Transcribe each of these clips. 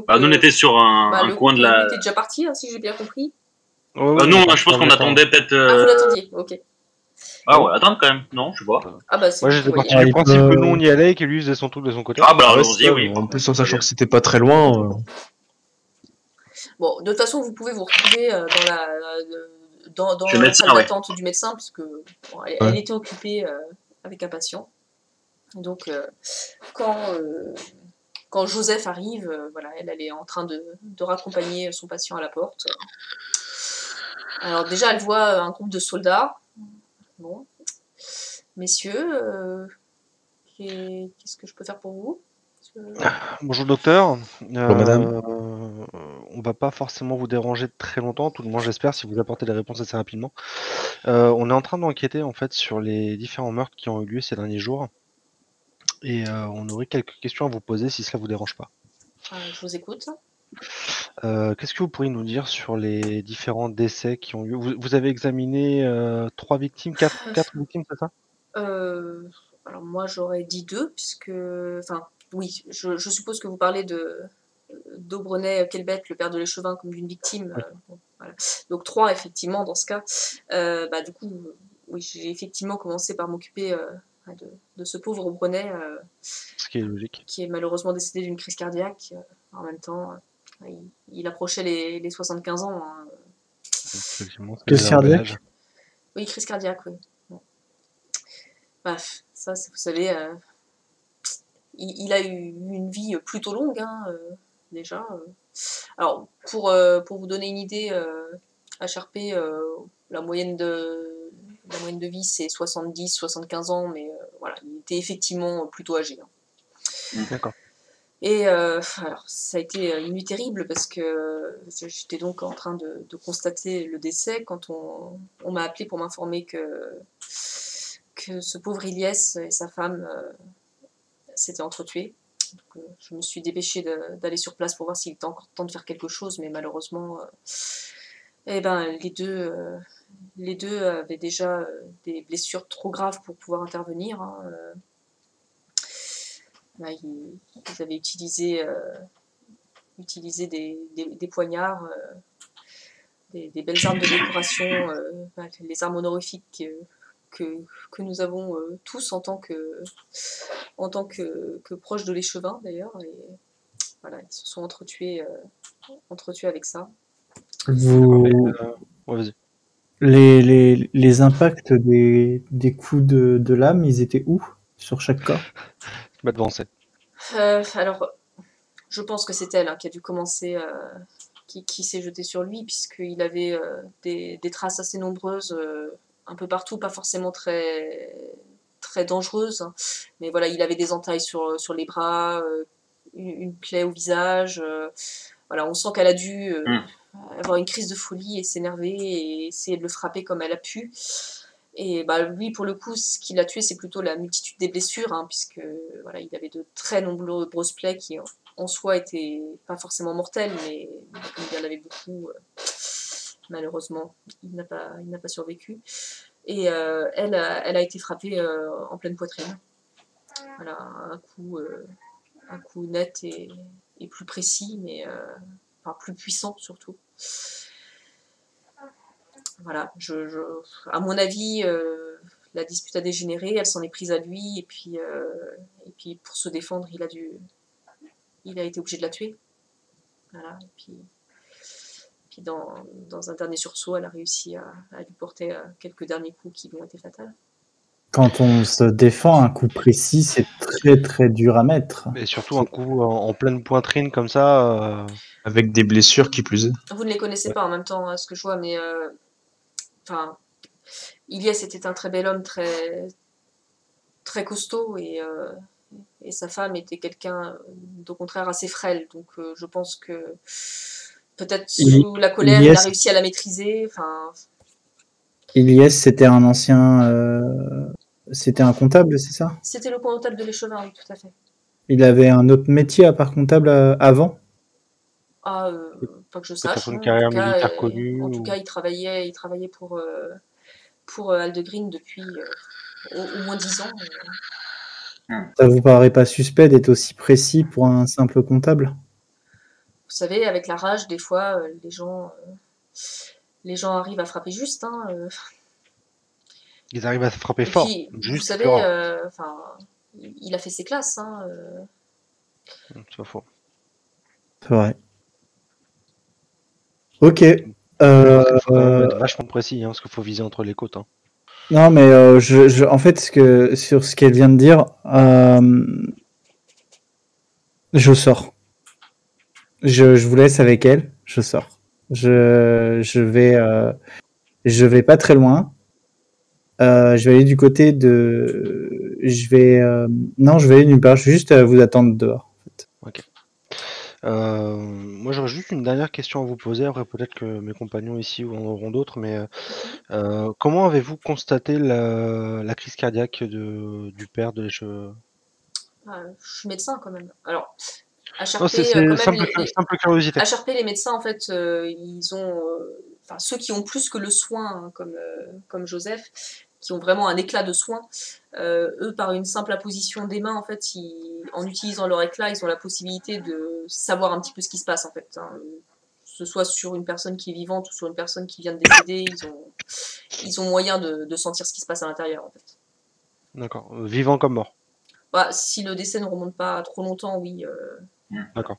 Nous, on était sur un coin de la... Il était déjà parti, hein, si j'ai bien compris. Non, je pense qu'on attendait peut-être... vous l'attendiez, ok. Ah ouais, attendre quand même, non, je sais pas. Moi j'étais parti du principe que nous on y allait et que lui faisait son truc de son côté. Allons-y, oui. En plus, en sachant que c'était pas très loin. Bon, de toute façon, vous pouvez vous retrouver dans la salle d'attente du médecin, puisque elle était occupée avec un patient. Donc, quand Joseph arrive, elle est en train de raccompagner son patient à la porte. Alors déjà, elle voit un groupe de soldats. Bon, messieurs, qu'est-ce que je peux faire pour vous? Bonjour docteur. Bonjour madame. On va pas forcément vous déranger très longtemps, tout le monde j'espère, si vous apportez des réponses assez rapidement. On est en train d'enquêter en fait sur les différents meurtres qui ont eu lieu ces derniers jours. Et on aurait quelques questions à vous poser si cela vous dérange pas. Je vous écoute. Qu'est-ce que vous pourriez nous dire sur les différents décès qui ont eu lieu? Vous avez examiné 3 victimes, 4 victimes, c'est ça? Alors moi j'aurais dit 2, puisque... Enfin, oui, je suppose que vous parlez d'Aubrenet-Kelbet, le père de l'échevin, comme d'une victime. Voilà. Donc 3, effectivement, dans ce cas. Du coup, oui, j'ai effectivement commencé par m'occuper de ce pauvre Aubrenet, ce qui est logique, qui est malheureusement décédé d'une crise cardiaque. En même temps, il approchait les 75 ans. Hein. Crise cardiaque? Oui, crise cardiaque, oui. Bon. Bref, ça, vous savez, il a eu une vie plutôt longue, hein, déjà. Alors, pour vous donner une idée, HRP, la moyenne de vie, c'est 70-75 ans, mais voilà, il était effectivement plutôt âgé. Hein. D'accord. Et alors, ça a été une nuit terrible parce que j'étais donc en train de constater le décès quand on m'a appelé pour m'informer que ce pauvre Ilyes et sa femme s'étaient entretués. Donc, je me suis dépêchée d'aller sur place pour voir s'il était encore temps de faire quelque chose, mais malheureusement, les deux avaient déjà des blessures trop graves pour pouvoir intervenir. Hein. Ils avaient utilisé des poignards, des belles armes de décoration, les armes honorifiques que nous avons tous en tant que proches de l'échevin d'ailleurs, et voilà, ils se sont entretués avec ça. Les impacts des coups de lame, ils étaient où sur chaque corps? Alors, je pense que c'est elle qui a dû commencer, qui s'est jetée sur lui, puisqu'il avait des traces assez nombreuses un peu partout, pas forcément très, très dangereuses, hein. Mais voilà, il avait des entailles sur les bras, une plaie au visage. Voilà, on sent qu'elle a dû avoir une crise de folie et s'énerver et essayer de le frapper comme elle a pu. Et lui, pour le coup, ce qui l'a tué, c'est plutôt la multitude des blessures, hein, puisque voilà, il avait de très nombreuses plaies qui, en soi, étaient pas forcément mortelles, mais comme il y en avait beaucoup, malheureusement, il n'a pas survécu. Et elle a été frappée en pleine poitrine. Voilà, un coup net et plus précis, mais plus puissant surtout. Voilà, à mon avis, la dispute a dégénéré, elle s'en est prise à lui, et puis pour se défendre, il a été obligé de la tuer. Voilà, et puis dans un dernier sursaut, elle a réussi à lui porter quelques derniers coups qui lui ont été fatals. Quand on se défend, un coup précis, c'est très très dur à mettre. Et surtout un coup en pleine poitrine comme ça. Avec des blessures qui plus est. Vous ne les connaissez pas en même temps, ce que je vois, mais Ilyes était un très bel homme, très, très costaud, et sa femme était quelqu'un, au contraire, assez frêle. Donc je pense que peut-être sous la colère, il a réussi à la maîtriser. Ilyes, c'était un ancien... C'était un comptable, c'est ça? C'était le comptable de l'échevin, oui, tout à fait. Il avait un autre métier à part comptable avant? Pas que je sache. Une carrière militaire connue. En tout cas, il travaillait pour Aldegrin depuis au moins 10 ans. Ça vous paraît pas suspect d'être aussi précis pour un simple comptable? savez, avec la rage, des fois, les gens arrivent à frapper juste. Hein, Ils arrivent à frapper Et fort. puis, vous Juste, savez, plus rare. il a fait ses classes. Hein, C'est pas faux. C'est vrai. Ok. Il faut quand même être vachement précis, hein, parce qu'il faut viser entre les côtes. Hein. Non, mais en fait, sur ce qu'elle vient de dire, je sors. Je vous laisse avec elle. Je sors. Je vais pas très loin. Je vais aller du côté de. Non, je vais aller nulle part. Je vais juste vous attendre dehors. En fait. Ok. Moi, j'aurais juste une dernière question à vous poser. Après, peut-être que mes compagnons ici en auront d'autres. Mais comment avez-vous constaté la crise cardiaque du père de l'échevin? Je suis médecin quand même. Alors, à Non, c'est simple curiosité. À Charpé, les médecins, en fait, ils ont. Ceux qui ont plus que le soin, hein, comme Joseph, qui ont vraiment un éclat de soin, eux, par une simple apposition des mains, en fait, en utilisant leur éclat, ils ont la possibilité de savoir un petit peu ce qui se passe, en fait. Hein. Que ce soit sur une personne qui est vivante ou sur une personne qui vient de décéder, ils ont moyen de sentir ce qui se passe à l'intérieur, en fait. D'accord. Vivant comme mort. Bah, si le décès ne remonte pas trop longtemps, oui. D'accord.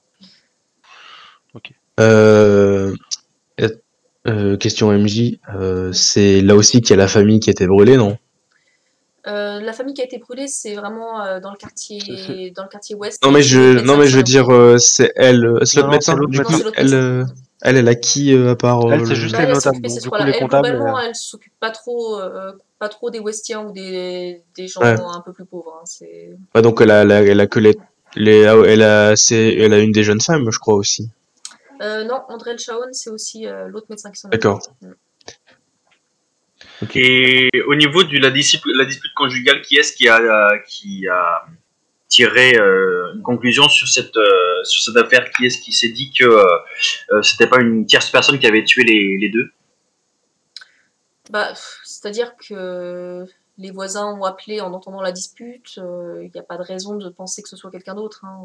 Ok. Question MJ, c'est là aussi qu'il y a la famille qui a été brûlée, non? La famille qui a été brûlée, c'est vraiment dans le quartier ouest. Non mais je veux dire, c'est elle, c'est l'autre médecin. Du coup, elle a qui à part elle, c'est juste les notables. Donc, du coup, les comptables. Globalement, elle s'occupe pas trop des Westiens ou des gens un peu plus pauvres. Hein. Ouais, donc elle a que elle a une des jeunes femmes, je crois aussi. Non, André Chaon, c'est aussi l'autre médecin qui s'en occupe. D'accord. Et au niveau de la dispute conjugale, qui est-ce qui a tiré une conclusion sur cette affaire? Qui est-ce qui s'est dit que c'était pas une tierce personne qui avait tué les deux? Bah, c'est-à-dire que les voisins ont appelé en entendant la dispute. Il n'y a pas de raison de penser que ce soit quelqu'un d'autre. Hein.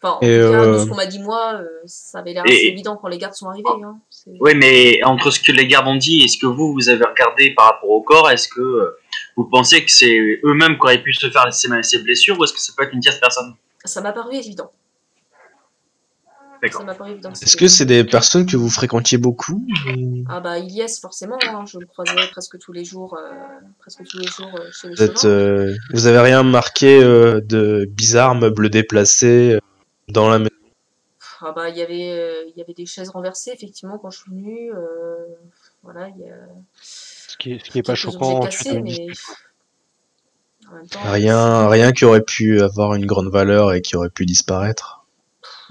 Enfin, en tout cas, de ce qu'on m'a dit moi, ça avait l'air assez évident quand les gardes sont arrivés. Hein. Oui, mais entre ce que les gardes ont dit et ce que vous avez regardé par rapport au corps, est-ce que vous pensez que c'est eux-mêmes qui auraient pu se faire ces blessures ou est-ce que ça peut être une tierce personne? Ça m'a paru évident. D'accord. Est-ce que c'est des personnes que vous fréquentiez beaucoup? Ah bah Ilyes, forcément, hein. Je le croisais presque tous les jours chez les chevins. Vous avez rien marqué de bizarre, meubles déplacés dans la maison? Ah bah il y avait des chaises renversées effectivement quand je suis venue. Voilà, il y a. Ce qui est pas choquant. Rien qui aurait pu avoir une grande valeur et qui aurait pu disparaître.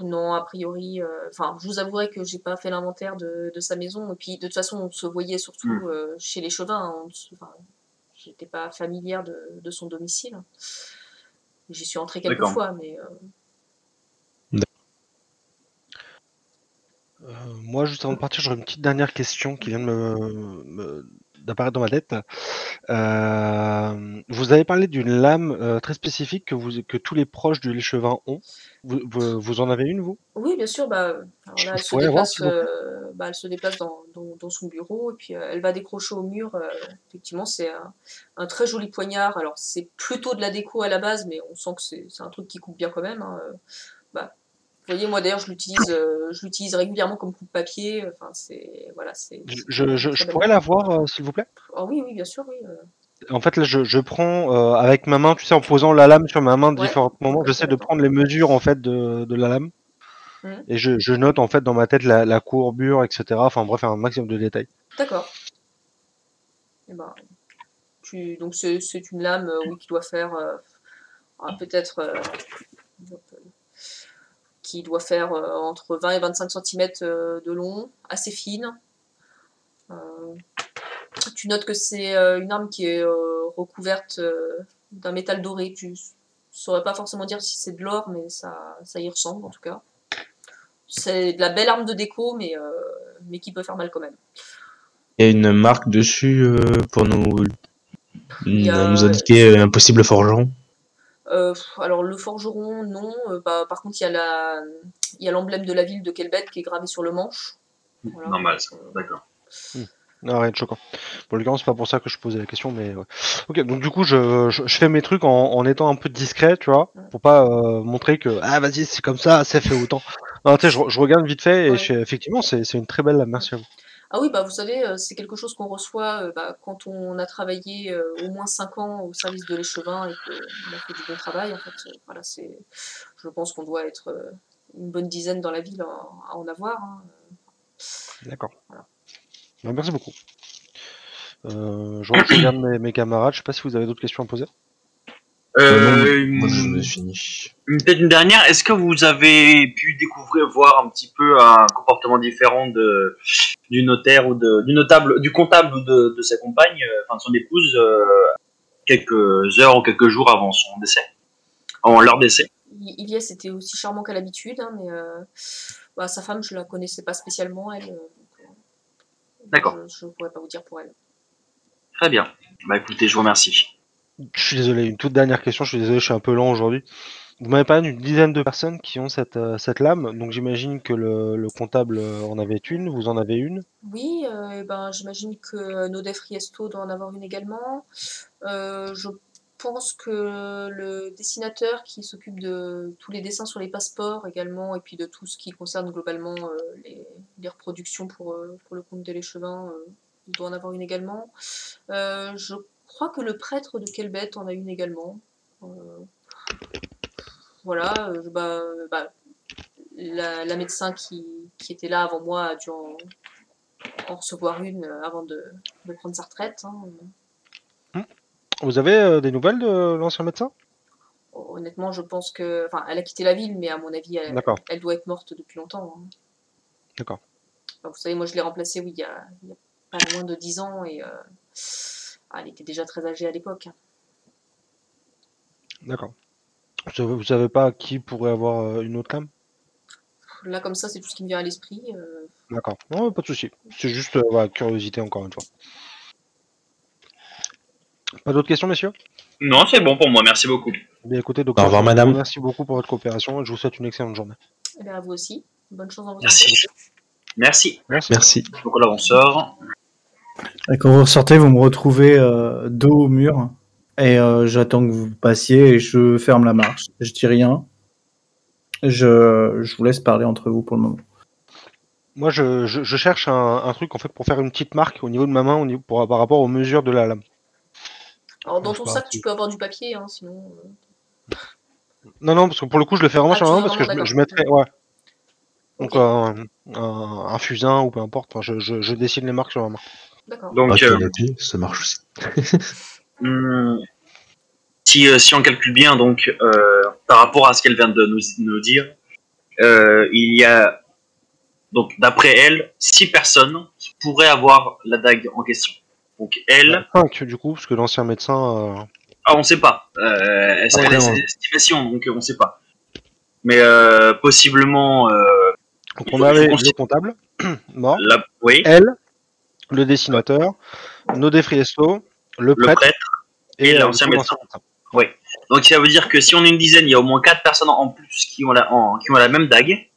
Non, a priori, je vous avouerai que j'ai pas fait l'inventaire de sa maison. Et puis, de toute façon, on se voyait surtout chez les chevins. J'étais pas familière de son domicile. J'y suis entrée quelques fois, mais. Moi, juste avant de partir, j'aurais une petite dernière question qui vient d'apparaître dans ma tête. Vous avez parlé d'une lame très spécifique que tous les proches de l'échevin ont. Vous en avez une, vous? Oui, bien sûr. Bah, alors là, elle se déplace dans son bureau et puis elle va décrocher au mur. Effectivement, c'est un très joli poignard. Alors, c'est plutôt de la déco à la base, mais on sent que c'est un truc qui coupe bien quand même. Hein. Vous voyez, moi d'ailleurs, je l'utilise régulièrement comme coupe-papier. Enfin, je pourrais la voir, s'il vous plaît? Oh, oui, bien sûr, oui. En fait, là, je prends avec ma main, tu sais, en posant la lame sur ma main de différents moments, j'essaie de prendre les mesures en fait de la lame. Et je note en fait dans ma tête la courbure, etc. Enfin bref, un maximum de détails. D'accord. Et ben, donc c'est une lame qui doit faire peut-être qui doit faire entre 20 et 25 cm de long, assez fine. Tu notes que c'est une arme qui est recouverte d'un métal doré. Tu saurais pas forcément dire si c'est de l'or, mais ça y ressemble en tout cas. C'est de la belle arme de déco, mais qui peut faire mal quand même. Il y a une marque dessus pour nous indiquer un possible forgeron? Alors le forgeron, non. Par contre, il y a il y a l'emblème de la ville de Kelbet qui est gravé sur le manche. Voilà. Normal, ça. D'accord. Non, rien de choquant. Pour le cas, c'est pas pour ça que je posais la question, mais ouais. Ok, donc du coup, je fais mes trucs en étant un peu discret, tu vois, pour pas montrer que vas-y, c'est comme ça fait autant. Non, tu sais, je regarde vite fait et effectivement, c'est une très belle lame. Merci à vous. Ah oui, vous savez, c'est quelque chose qu'on reçoit quand on a travaillé au moins 5 ans au service de l'échevin et qu'on a fait du bon travail. En fait, voilà, je pense qu'on doit être une bonne dizaine dans la ville à en avoir. Hein. D'accord. Voilà. Merci beaucoup. Je regarde mes camarades. Je sais pas si vous avez d'autres questions à poser. Moi, je finis. Peut-être une dernière. Est-ce que vous avez pu découvrir, voir un petit peu un comportement différent du notaire ou du comptable de sa compagne, enfin de son épouse, quelques heures ou quelques jours avant son décès, avant leur décès? Iliès était aussi charmant qu'à l'habitude, hein, mais sa femme, je la connaissais pas spécialement, elle. D'accord. Je ne pourrais pas vous dire pour elle. Très bien. Écoutez, je vous remercie. Je suis désolé, une toute dernière question. Je suis désolé, je suis un peu lent aujourd'hui. Vous m'avez parlé d'une dizaine de personnes qui ont cette lame, donc j'imagine que le comptable en avait une, vous en avez une? Oui, j'imagine que Nodef Riesto doit en avoir une également. Je pense que le dessinateur qui s'occupe de tous les dessins sur les passeports également, et puis de tout ce qui concerne globalement les reproductions pour le compte de l'échevin, doit en avoir une également. Je crois que le prêtre de Kelbet en a une également. Voilà, la médecin qui était là avant moi a dû en recevoir une avant de prendre sa retraite. Hein. Vous avez des nouvelles de l'ancien médecin? Honnêtement, je pense que... Enfin, elle a quitté la ville, mais à mon avis, elle doit être morte depuis longtemps. Hein. D'accord. Vous savez, moi, je l'ai remplacée, il y a pas moins de 10 ans, et elle était déjà très âgée à l'époque. D'accord. Vous savez pas qui pourrait avoir une autre lame? Là, comme ça, c'est tout ce qui me vient à l'esprit. D'accord. Non, pas de souci. C'est juste curiosité, encore une fois. Pas d'autres questions, messieurs? Non, c'est bon pour moi. Merci beaucoup. Bien, écoutez, docteur, au revoir, madame. Merci beaucoup pour votre coopération et je vous souhaite une excellente journée. Et bien, à vous aussi. Bonne chance dans vos Merci. Merci. Donc là, on sort. Et quand vous ressortez, vous me retrouvez dos au mur et j'attends que vous passiez et je ferme la marche. Je dis rien. Je vous laisse parler entre vous pour le moment. Moi, je cherche un truc en fait pour faire une petite marque au niveau de ma main par rapport aux mesures de la lame. Alors, dans ton sac, tu peux avoir du papier, hein, sinon... Non, parce que pour le coup, je le fais vraiment sur ma main parce que je mettrais... Ouais. Donc, okay. Un fusain ou peu importe, enfin, je dessine les marques sur ma main. D'accord. Donc, ça marche aussi. Si on calcule bien, donc, par rapport à ce qu'elle vient de nous dire, il y a, donc, d'après elle, 6 personnes qui pourraient avoir la dague en question. Donc, elle... 5, du coup, parce que l'ancien médecin... Ah, on sait pas. Elle a des estimations, donc on sait pas. Mais possiblement... donc, on avait le comptable, mort. Oui. Elle, le dessinateur, Nodef Riesto, le prêtre et l'ancien médecin. Oui. Donc ça veut dire que si on est une dizaine, il y a au moins 4 personnes en plus qui ont la même dague.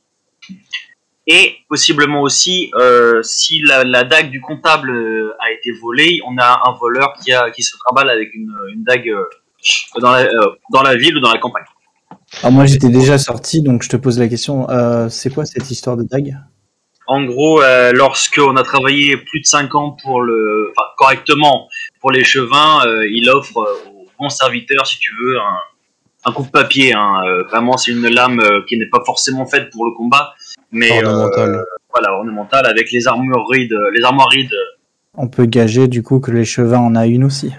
Et possiblement aussi, si la dague du comptable a été volée, on a un voleur qui se trimballe avec une dague dans la ville ou dans la campagne. Alors moi j'étais déjà sorti, donc je te pose la question, c'est quoi cette histoire de dague? En gros, lorsqu'on a travaillé plus de 5 ans correctement pour l'échevin, il offre aux bons serviteurs, si tu veux, un coup de papier. Vraiment, c'est une lame qui n'est pas forcément faite pour le combat, mais ornementale avec les armoiries de... On peut gager du coup que l'échevin en a une aussi.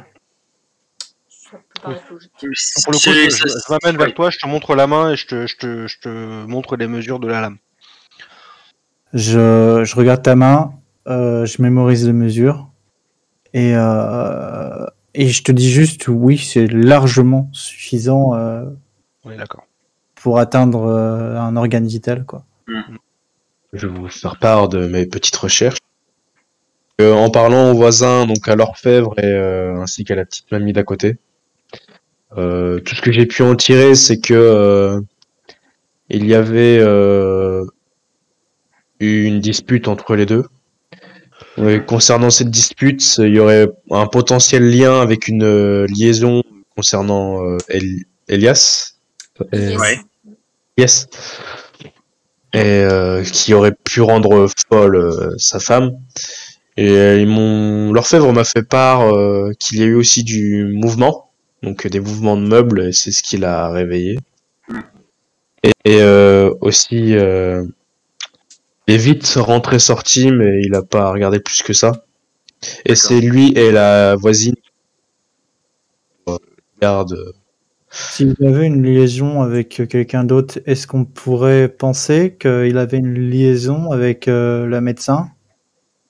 Ça peut paraître logique. Pour le coup, je m'amène vers toi, je te montre la main et je te montre les mesures de la lame. Je regarde ta main, je mémorise les mesures et je te dis juste oui, c'est largement suffisant On est d'accord. pour atteindre un organe vital, quoi. Je vais vous faire part de mes petites recherches. En parlant aux voisins, donc à l'orfèvre et ainsi qu'à la petite mamie d'à côté, tout ce que j'ai pu en tirer, c'est que il y avait eu une dispute entre les deux. Concernant cette dispute, il y aurait un potentiel lien avec une liaison concernant Elias. Yes. Ouais. Yes. Et qui aurait pu rendre folle sa femme. Et l'orfèvre m'a fait part qu'il y a eu aussi du mouvement, donc des mouvements de meubles, et c'est ce qui l'a réveillé. Et aussi les vitres rentrées-sorties, mais il a pas regardé plus que ça. Et D'accord. c'est lui et la voisine qui regardent. S'il avait une liaison avec quelqu'un d'autre, est-ce qu'on pourrait penser qu'il avait une liaison avec le médecin?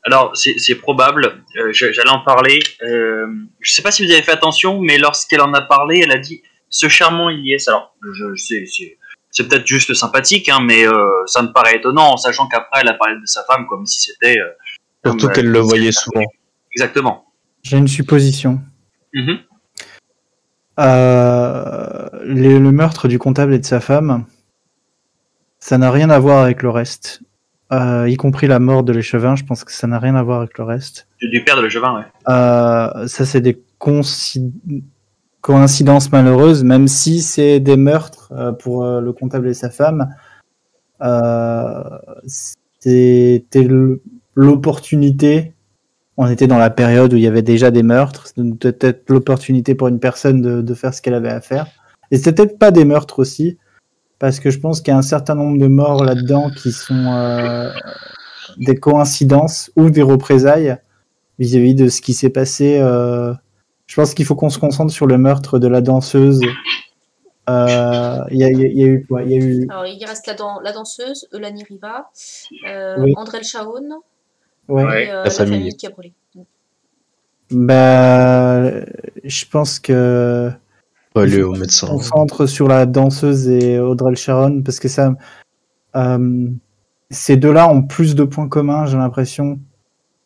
Alors, c'est probable. J'allais en parler. Je sais pas si vous avez fait attention, mais lorsqu'elle en a parlé, elle a dit ce charmant Ilyes. Alors, c'est peut-être juste sympathique, hein, mais ça me paraît étonnant, en sachant qu'après, elle a parlé de sa femme comme si c'était. Surtout qu'elle le voyait souvent. Exactement. J'ai une supposition. Mhm. Le meurtre du comptable et de sa femme, ça n'a rien à voir avec le reste. Y compris la mort de l'échevin, je pense que ça n'a rien à voir avec le reste. Du père de Legevin, ouais. Ça, c'est des coïncidences malheureuses, même si c'est des meurtres pour le comptable et sa femme. C'était l'opportunité. On était dans la période où il y avait déjà des meurtres. C'était peut-être l'opportunité pour une personne de faire ce qu'elle avait à faire. Et c'était peut-être pas des meurtres aussi, parce que je pense qu'il y a un certain nombre de morts là-dedans qui sont des coïncidences ou des représailles vis-à-vis de ce qui s'est passé. Je pense qu'il faut qu'on se concentre sur le meurtre de la danseuse. Il y a eu quoi? Il y a eu. Alors, il reste la danseuse, Eulanie Riva, Oui. André Chaon Ouais. et La la famille. famille qui a brûlé. Bah, je pense que Pas il aller faut au qu'on se médecin. concentre sur la danseuse et Audrey Sharon parce que ça, ces deux-là ont plus de points communs, j'ai l'impression,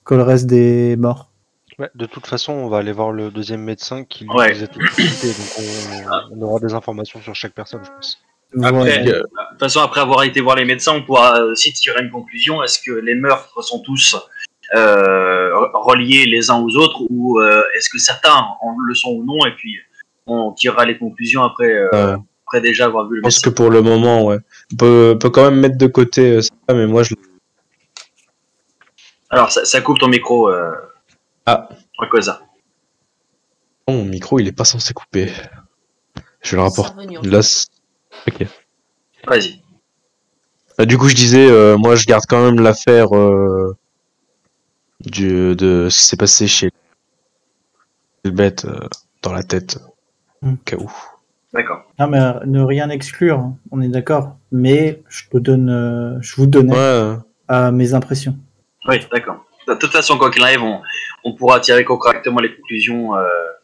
que le reste des morts. Ouais, de toute façon, on va aller voir le deuxième médecin qui lui Ouais. faisait toute l'activité, donc on aura des informations sur chaque personne, je pense. Après, Ouais. de toute façon, après avoir été voir les médecins, on pourra aussi tirer une conclusion. Est-ce que les meurtres sont tous reliés les uns aux autres, ou est-ce que certains le sont ou non, et puis on tirera les conclusions après, après déjà avoir vu le Je pense médecin. que pour le moment, ouais. On peut quand même mettre de côté ça, mais moi je. Alors, ça coupe ton micro, Ah, Rakosa. non, mon micro il est pas censé couper. Je le C'est rapporte. revenu. Là, ok. Vas-y. Du coup, je disais, moi je garde quand même l'affaire de ce qui s'est passé chez le bête dans la tête, au cas où. D'accord. Non, mais ne rien exclure, hein, on est d'accord. Mais je vous donnais Ouais, mes impressions. Oui, d'accord. De toute façon, quoi qu'il arrive, on pourra tirer correctement les conclusions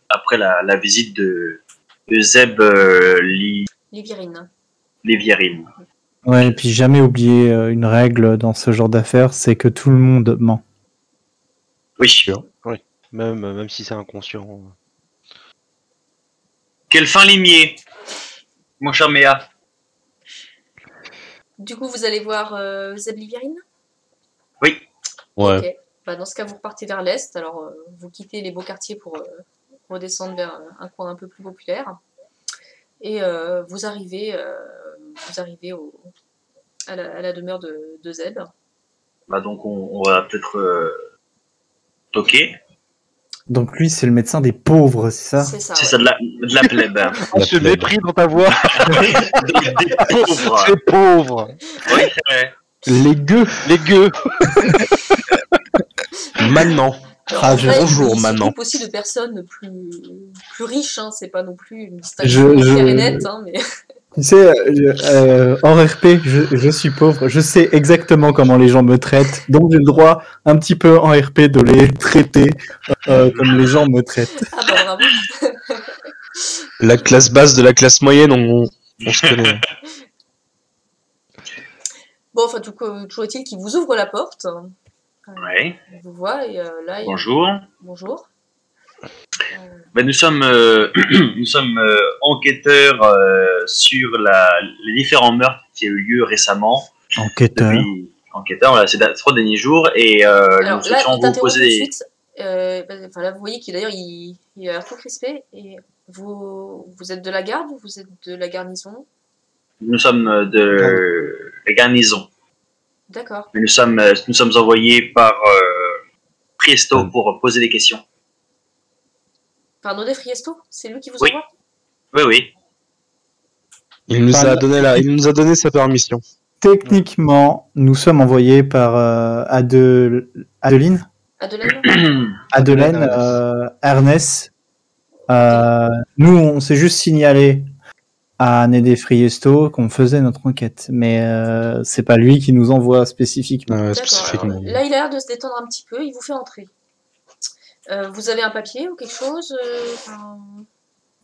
après la visite de Zeb Livirine. Lévierine. Ouais, et puis jamais oublier une règle dans ce genre d'affaires, c'est que tout le monde ment. Oui. Même si c'est inconscient. Quel fin limier, mon cher Méa. Du coup, vous allez voir Zeb Livirine? Oui. ouais. Ok. Bah, dans ce cas, vous repartez vers l'est. Alors, vous quittez les beaux quartiers pour redescendre vers un coin un peu plus populaire. Et vous arrivez à la demeure de Zeb. Bah donc on va peut-être toquer. Donc lui, c'est le médecin des pauvres, c'est ça? C'est ça. C'est Ouais. ça de la plèbe. Oh, ce mépris dans ta voix. des pauvres. C'est pauvre. Oui, ouais. Les gueux. Les gueux. Maintenant. Alors, en vrai, bonjour, il maintenant. s'occupe aussi de personnes plus riches. Hein. C'est pas non plus une distinction claire et nette. Hein, mais... Tu sais, hors RP, je suis pauvre, je sais exactement comment les gens me traitent, donc j'ai le droit un petit peu en RP de les traiter comme les gens me traitent. Ah bah bravo. La classe basse de la classe moyenne, on se connaît. Bon, enfin, toujours est-il qu'il vous ouvre la porte. Ouais. Il vous voit et là, Bonjour. Bonjour. Ben, nous sommes, nous sommes enquêteurs sur les différents meurtres qui ont eu lieu récemment. Enquêteur. Enquêteurs, voilà, ces 3 derniers jours. Et Alors nous là, souhaitions il vous t'interrompt poser tout de des... suite. Enfin, là, vous voyez qu'il d'ailleurs il a l'air tout crispé. Et vous êtes de la garde ou vous êtes de la garnison? Nous sommes de la garnison. D'accord. Mais nous sommes envoyés par Priesto pour poser des questions. Par Nodé Friesto? C'est lui qui vous Oui. envoie? Oui, oui. Il nous a donné sa permission. Techniquement, nous sommes envoyés par Adeline, Adelaine? Ernest. Nous, on s'est juste signalé à Nédé Friesto qu'on faisait notre enquête, mais c'est pas lui qui nous envoie spécifiquement. D'accord. Spécifiquement. Alors, là, il a l'air de se détendre un petit peu. Il vous fait entrer. Vous avez un papier ou quelque chose?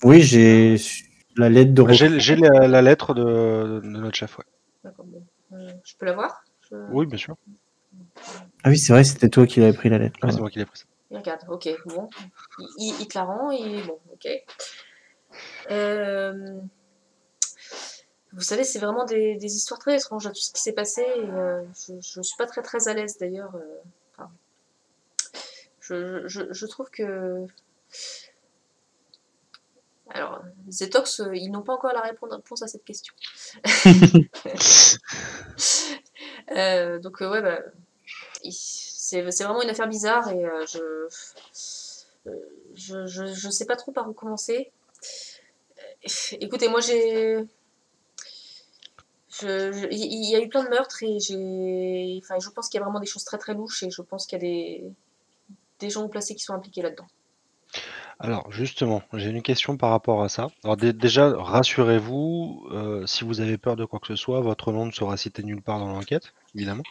Oui, j'ai la lettre de J'ai la lettre de notre chef, ouais. D'accord, bon. Je peux la voir? Oui, bien sûr. Ah oui, c'est vrai, c'était toi qui l'avais pris la lettre. Ouais, c'est moi qui l'ai pris. Il regarde, ok, bon. Il te la rend et bon, ok. Vous savez, c'est vraiment des histoires très étranges, tout ce qui s'est passé. Et, je ne suis pas très très à l'aise d'ailleurs. Enfin, je trouve que. Alors, Zetox, ils n'ont pas encore la réponse à cette question. Donc, ouais, bah, c'est vraiment une affaire bizarre et je sais pas trop par où commencer. Écoutez, moi il y a eu plein de meurtres et je pense qu'il y a vraiment des choses très très louches et je pense qu'il y a des gens placés qui sont impliqués là-dedans. Alors justement, j'ai une question par rapport à ça. Alors déjà, rassurez-vous, si vous avez peur de quoi que ce soit, votre nom ne sera cité nulle part dans l'enquête, évidemment.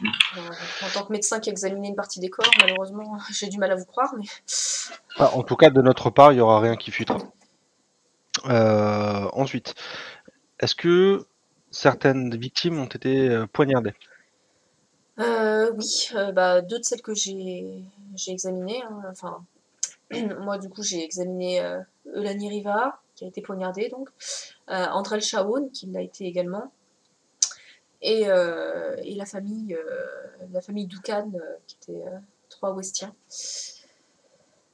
En tant que médecin qui a examiné une partie des corps, malheureusement, j'ai du mal à vous croire, mais... En tout cas, de notre part, il n'y aura rien qui fuitera. Ensuite, est-ce que certaines victimes ont été poignardées? Oui, bah, 2 de celles que j'ai examinées, hein, enfin... Moi, du coup, j'ai examiné Eulani Riva, qui a été poignardée, donc. Andrel Shaoun, qui l'a été également. Et la famille Doucan, qui était 3 Westiens.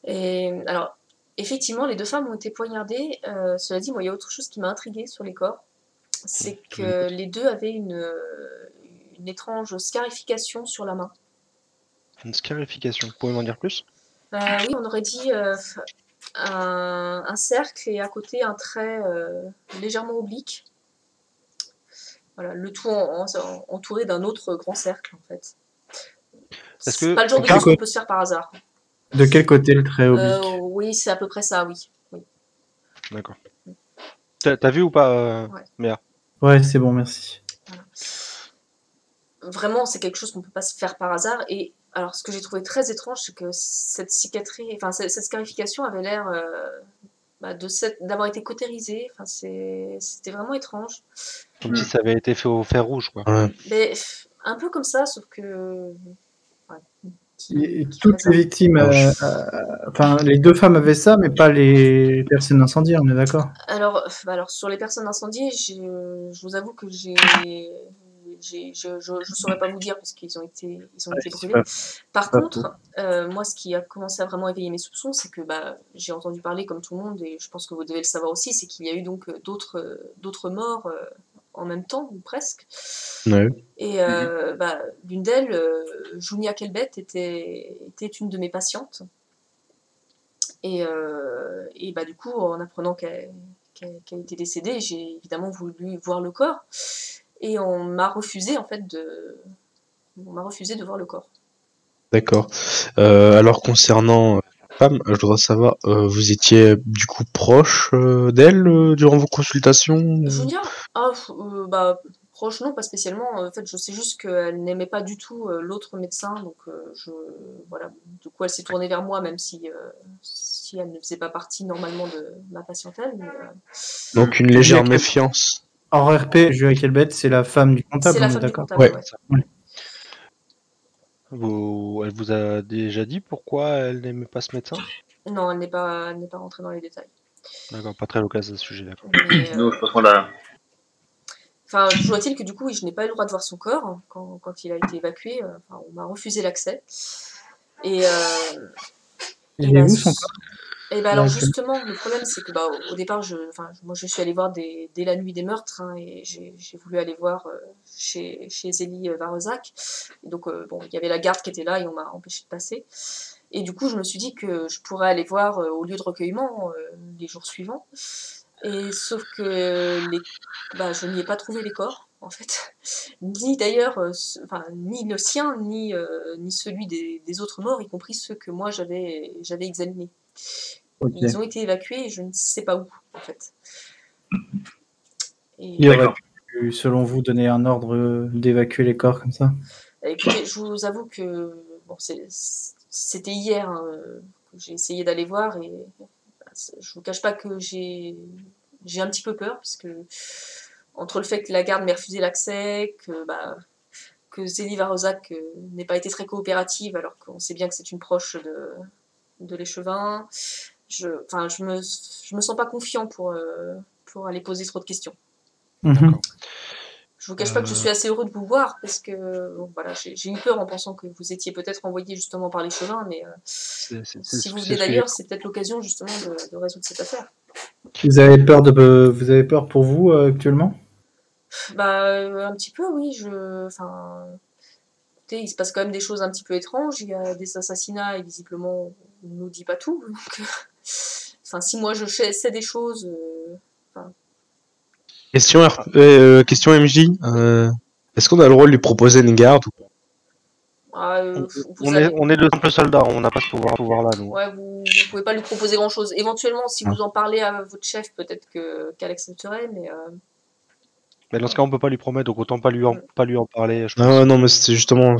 Et alors, effectivement, les 2 femmes ont été poignardées. Cela dit, moi, il y a autre chose qui m'a intriguée sur les corps. C'est que les 2 avaient une étrange scarification sur la main. Une scarification, vous pouvez m'en dire plus? Oui, on aurait dit un cercle et à côté un trait légèrement oblique. Voilà, le tout entouré d'un autre grand cercle en fait. C'est pas le genre de choses qu'on peut se faire par hasard. De quel côté le trait oblique? Oui, c'est à peu près ça, oui. D'accord. T'as vu ou pas, Méa? Ouais, c'est bon, merci. Voilà. Vraiment, c'est quelque chose qu'on peut pas se faire par hasard et alors, ce que j'ai trouvé très étrange, c'est que cette cicatrice, enfin cette scarification avait l'air d'avoir été cautérisée. Enfin, c'était vraiment étrange. Comme si ça avait été fait au fer rouge, quoi. Ouais. Mais un peu comme ça, sauf que. Toutes les victimes, enfin les 2 femmes avaient ça, mais pas les personnes incendiées, on est d'accord? Alors, sur les personnes incendiées, je vous avoue que je saurais pas vous dire parce qu'ils ont été brûlés. Par contre, moi, ce qui a commencé à vraiment éveiller mes soupçons, c'est que j'ai entendu parler comme tout le monde et je pense que vous devez le savoir aussi, c'est qu'il y a eu donc d'autres morts en même temps ou presque. Ouais. Et l'une d'elles, Junia Kelbet, était une de mes patientes. Et du coup, en apprenant qu'elle était décédée, j'ai évidemment voulu voir le corps. Et on m'a refusé en fait de voir le corps. D'accord. Alors concernant Pam, je voudrais savoir, vous étiez du coup proche d'elle durant vos consultations? Junia, proche non, pas spécialement. En fait, je sais juste qu'elle n'aimait pas du tout l'autre médecin, donc voilà. Du coup, elle s'est tournée vers moi, même si elle ne faisait pas partie normalement de ma patientèle. Mais, donc une légère méfiance. En RP, Julia Kelbet, c'est la femme du comptable, c'est la on est femme du d'accord? comptable, ouais. Elle vous a déjà dit pourquoi elle n'aimait pas ce médecin? Non, elle n'est pas rentrée dans les détails. D'accord, pas très l'occasion à ce sujet, d'accord. Mais, Nous, je pense qu'on l'a. enfin, toujours est-il que du coup, oui, je n'ai pas eu le droit de voir son corps hein, quand il a été évacué. Enfin, on m'a refusé l'accès. Et, Il est bah, où son corps? et bah alors Là, justement, le problème c'est que bah, au départ, moi je suis allée voir dès la nuit des meurtres hein, et j'ai voulu aller voir chez Zélie Varezak. Et donc bon, il y avait la garde qui était là et on m'a empêché de passer. Et du coup, je me suis dit que je pourrais aller voir au lieu de recueillement les jours suivants. Et sauf que je n'y ai pas trouvé les corps, en fait. Ni d'ailleurs, ni le sien, ni celui des autres morts, y compris ceux que moi j'avais examinés. ok. Ils ont été évacués et je ne sais pas où, en fait. Et, Il aurait D'accord. pu, selon vous, donner un ordre d'évacuer les corps comme ça? écoutez, je vous avoue que bon, c'était hier hein, que j'ai essayé d'aller voir et je vous cache pas que j'ai un petit peu peur parce que entre le fait que la garde m'ait refusé l'accès, que Zélie Varozak n'ait pas été très coopérative alors qu'on sait bien que c'est une proche de l'échevin, je me sens pas confiant pour aller poser trop de questions. Mhm. Je vous cache pas que je suis assez heureux de vous voir parce que bon, voilà, j'ai eu peur en pensant que vous étiez peut-être envoyé justement par l'échevin, mais C'est si vous ce venez que j'ai d'ailleurs, c'est peut-être l'occasion justement de résoudre cette affaire. Vous avez peur pour vous actuellement? Un petit peu, oui. Écoutez, il se passe quand même des choses un petit peu étranges. Il y a des assassinats et visiblement, on ne nous dit pas tout. Donc, si moi je sais des choses, Question MJ. Est-ce qu'on a le droit de lui proposer une garde? vous avez. on est de simples soldats, on n'a pas ce pouvoir-là, nous. Ouais, vous pouvez pas lui proposer grand chose. Éventuellement, si Ouais. vous en parlez à votre chef, peut-être qu'elle accepterait, mais Mais dans ce cas, on peut pas lui promettre, donc autant pas lui en parler, je Ah pense. ouais, non, mais c'était justement.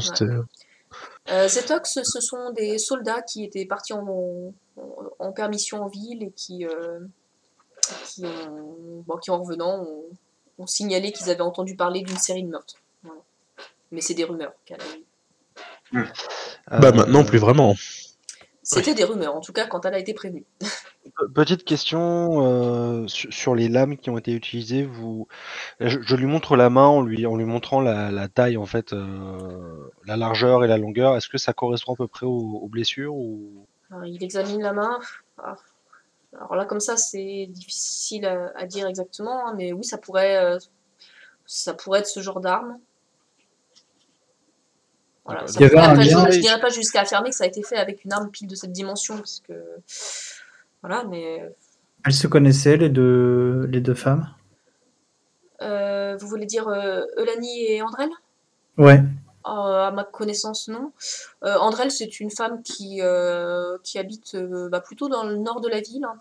Zetox, ce sont des soldats qui étaient partis en permission en ville et qui en revenant, ont signalé qu'ils avaient entendu parler d'une série de meurtres. Voilà. Mais c'est des rumeurs. Bah maintenant, plus vraiment. C'était des rumeurs, en tout cas, quand elle a été prévenue. Petite question sur les lames qui ont été utilisées. Je lui montre la main en lui montrant la taille, en fait, la largeur et la longueur. Est-ce que ça correspond à peu près aux blessures ou... Alors, il examine la main. Alors là, comme ça, c'est difficile à dire exactement, hein, mais oui, ça pourrait être ce genre d'arme. Voilà, D'accord. ça Il y avait pourrait, un après, lien. je dirais pas jusqu'à affirmer que ça a été fait avec une arme pile de cette dimension, parce que voilà, mais Elles se connaissaient, les deux femmes? vous voulez dire Eulanie et Andrel? Ouais. À ma connaissance, non. Andrel, c'est une femme qui habite plutôt dans le nord de la ville, hein,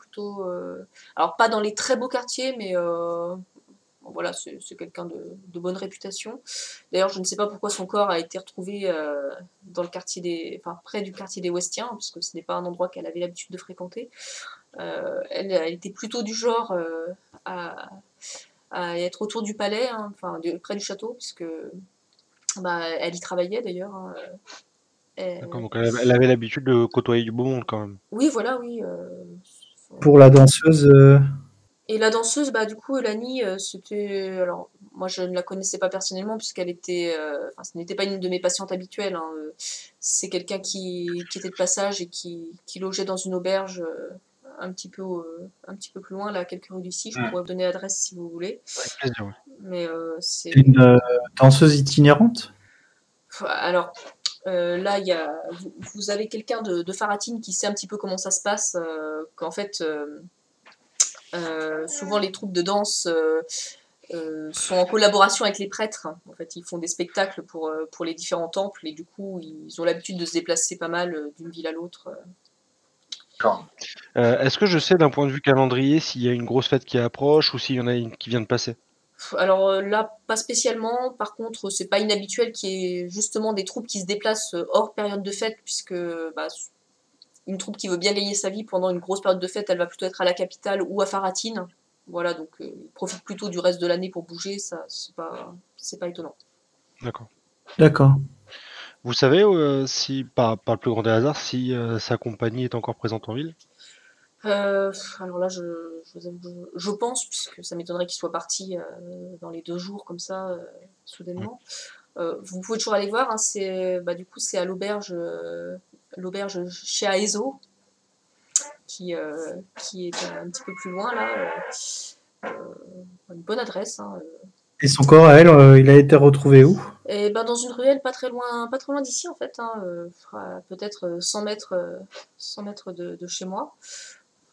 alors pas dans les très beaux quartiers, mais bon, voilà, c'est quelqu'un de bonne réputation. D'ailleurs, je ne sais pas pourquoi son corps a été retrouvé dans le quartier près du quartier des Westiens, parce que ce n'est pas un endroit qu'elle avait l'habitude de fréquenter. Elle était plutôt du genre à être autour du palais, hein, près du château, puisque elle y travaillait d'ailleurs. Hein, D'accord, donc elle avait l'habitude de côtoyer du beau monde quand même. Oui, voilà, oui. Pour la danseuse, Et la danseuse, du coup, Eulanie, c'était. Alors, moi, je ne la connaissais pas personnellement, puisqu'elle était. Ce n'était pas une de mes patientes habituelles. Hein, c'est quelqu'un qui était de passage et qui logeait dans une auberge un petit peu plus loin, là, à quelques rues d'ici. Je pourrais vous donner l'adresse si vous voulez. Avec plaisir, ouais. Mais c'est. c'est une danseuse itinérante? Alors, là, vous avez quelqu'un de Faratine qui sait un petit peu comment ça se passe, qu'en fait, souvent les troupes de danse sont en collaboration avec les prêtres. En fait, ils font des spectacles pour les différents temples et du coup, ils ont l'habitude de se déplacer pas mal d'une ville à l'autre. D'accord. Est-ce que je sais d'un point de vue calendrier s'il y a une grosse fête qui approche ou s'il y en a une qui vient de passer? Alors là, pas spécialement. Par contre, c'est pas inhabituel qu'il y ait justement des troupes qui se déplacent hors période de fête, puisque une troupe qui veut bien gagner sa vie pendant une grosse période de fête, elle va plutôt être à la capitale ou à Faratine. Voilà, donc ils profitent plutôt du reste de l'année pour bouger, ça c'est pas étonnant. D'accord. D'accord. Vous savez si, par le plus grand des hasards, si sa compagnie est encore présente en ville? Alors là, je pense, puisque ça m'étonnerait qu'il soit parti dans les 2 jours comme ça, soudainement. Vous pouvez toujours aller voir, hein, du coup, c'est à l'auberge chez Aezo, qui est un petit peu plus loin, là. Une bonne adresse. Hein. Et son corps, à elle, il a été retrouvé où? Et ben, dans une ruelle pas très loin d'ici, en fait. Hein, peut-être 100 mètres, 100 mètres de chez moi.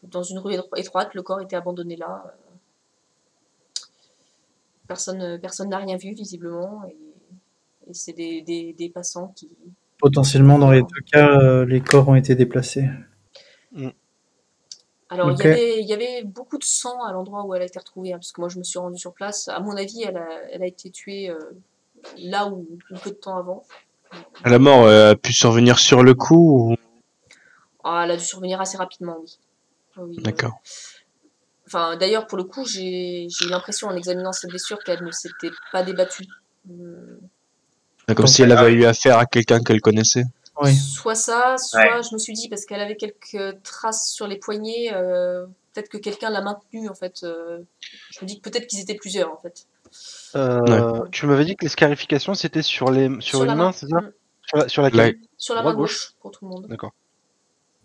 Dans une rue étroite, le corps était abandonné là. Personne n'a rien vu, visiblement. Et c'est des passants qui... Potentiellement, dans les 2 cas, les corps ont été déplacés. Alors, Ok. il y avait beaucoup de sang à l'endroit où elle a été retrouvée, hein, parce que moi, je me suis rendue sur place. À mon avis, elle a été tuée là ou peu de temps avant. La mort a pu survenir sur le coup ou... Ah, elle a dû survenir assez rapidement, oui. Oui, D'accord. Enfin, d'ailleurs, pour le coup, j'ai eu l'impression, en examinant ses blessures, qu'elle ne s'était pas débattue. Comme si elle avait eu affaire à quelqu'un qu'elle connaissait. Oui. Soit ça, soit je me suis dit, parce qu'elle avait quelques traces sur les poignets, peut-être que quelqu'un l'a maintenue, en fait. Je me dis que peut-être qu'ils étaient plusieurs, en fait. Tu m'avais dit que les scarifications, c'était sur une la main, c'est ça? Sur laquelle? Sur la main gauche, pour tout le monde. D'accord.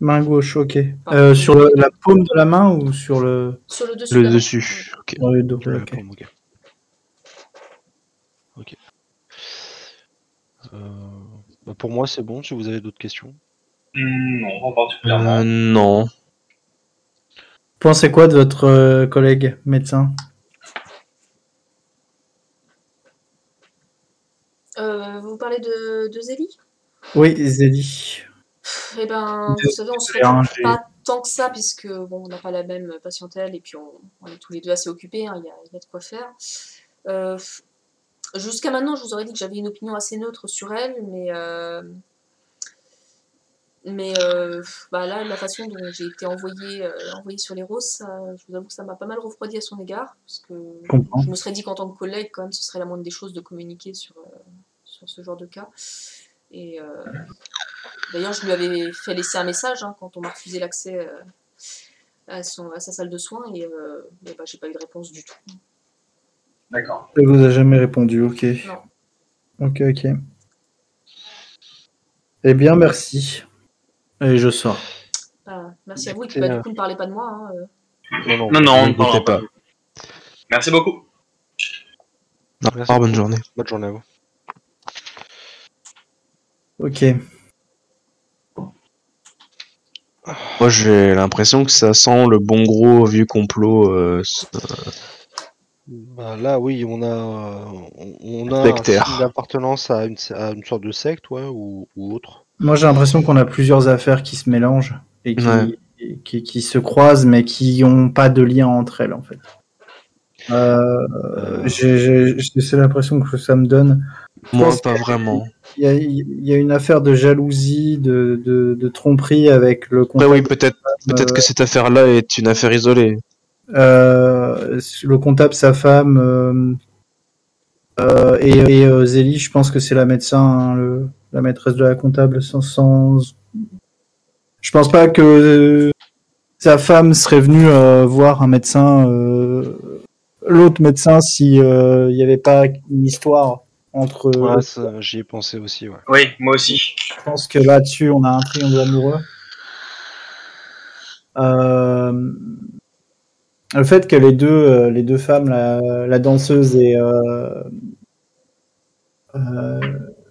Main gauche, ok. Enfin, sur la paume de la main ou sur le... Sur le dessus. Le de la main. dessus. Ok. Dans le dos, Sur la ok. paume, ok. Pour moi, c'est bon, si vous avez d'autres questions. Non, pas particulièrement. Non. Vous pensez quoi de votre collègue médecin? Vous parlez de Zélie? Oui, Zélie. Eh ben, vous savez, on se retrouve pas tant que ça, puisque bon, on n'a pas la même patientèle, et puis on est tous les deux assez occupés, hein, il y a de quoi faire. Jusqu'à maintenant, je vous aurais dit que j'avais une opinion assez neutre sur elle, mais là, la façon dont j'ai été envoyée sur les roses, je vous avoue que ça m'a pas mal refroidi à son égard, parce que je me serais dit qu'en tant que collègue, quand même, ce serait la moindre des choses de communiquer sur ce genre de cas. Et d'ailleurs, je lui avais fait laisser un message, hein, quand on m'a refusé l'accès à sa salle de soins, et j'ai pas eu de réponse du tout. D'accord. Elle vous a jamais répondu, ok. Non. Ok. Eh bien, merci. Et je sors. Merci à vous, et puis du coup, ne parlez pas de moi. Hein, Non, on ne parlera pas. Merci beaucoup. Bonne journée. Bonne journée à vous. Ok. Moi, j'ai l'impression que ça sent le bon gros vieux complot. Là, oui, on a Sectaire. un signe d'appartenance à une sorte de secte, ou autre. Moi, j'ai l'impression qu'on a plusieurs affaires qui se mélangent et qui se croisent, mais qui n'ont pas de lien entre elles, en fait. C'est l'impression que ça me donne. Moi, pas vraiment. Il y a une affaire de jalousie, de tromperie avec le comptable. Oui, peut-être que cette affaire-là est une affaire isolée. Le comptable, sa femme, et Zélie, je pense que c'est la médecin, hein, la maîtresse de la comptable. Je pense pas que sa femme serait venue voir un médecin, l'autre médecin, si il n'y avait pas une histoire entre. J'y ai pensé aussi, ouais. Oui, moi aussi. Je pense que là-dessus, on a un triangle amoureux. Le fait que les deux femmes, la danseuse et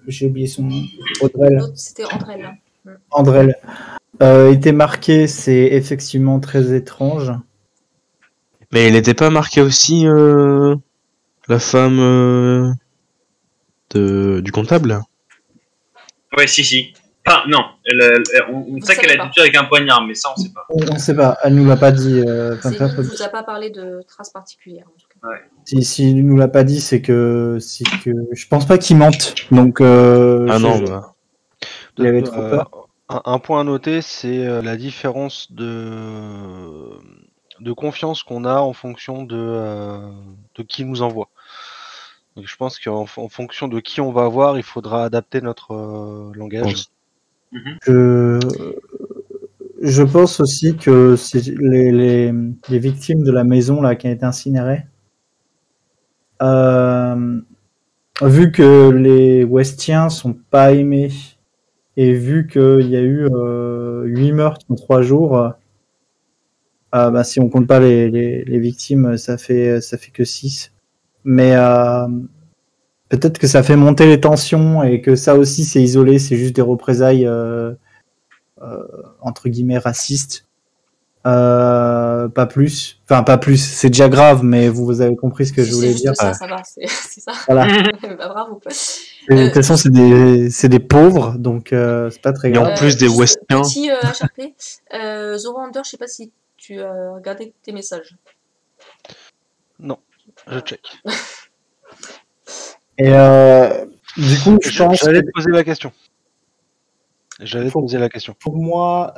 j'ai oublié son nom, L'autre, c'était Andrelle. Andrelle, étaient marquées, c'est effectivement très étrange. Mais elle n'était pas marquée aussi, la femme du comptable? Ouais, si. Enfin, non. On sait qu'elle a été tuée avec un poignard, mais ça, on sait pas. On sait pas. Elle nous l'a pas dit. Zélie ne vous a pas parlé de traces particulières, en tout cas. Ouais. Si il nous l'a pas dit, c'est que je pense pas qu'il mente. Donc. Non. Il avait trop peur. Un point à noter, c'est la différence de confiance qu'on a en fonction de qui nous envoie. Donc je pense qu'en fonction de qui on va avoir, il faudra adapter notre langage. je pense aussi que c'est les victimes de la maison là qui a été incinérée. Vu que les Westiens sont pas aimés et vu qu'il y a eu 8 meurtres en 3 jours, bah, si on compte pas les victimes, ça fait que 6. Mais peut-être que ça fait monter les tensions et que ça aussi c'est isolé, c'est juste des représailles entre guillemets racistes. Pas plus. Enfin, pas plus. C'est déjà grave, mais vous avez compris ce que je voulais C'est dire. juste ça, ça va, c'est ça. Voilà. Bah, bravo. De toute façon, c'est des pauvres, donc c'est pas très Et en grave. plus des juste Westiens. Petit HRP, Zorander, je sais pas si tu as regardé tes messages. Non, je check. Et du coup, je pense J'allais que te poser la question. J'allais te poser la question. pour moi,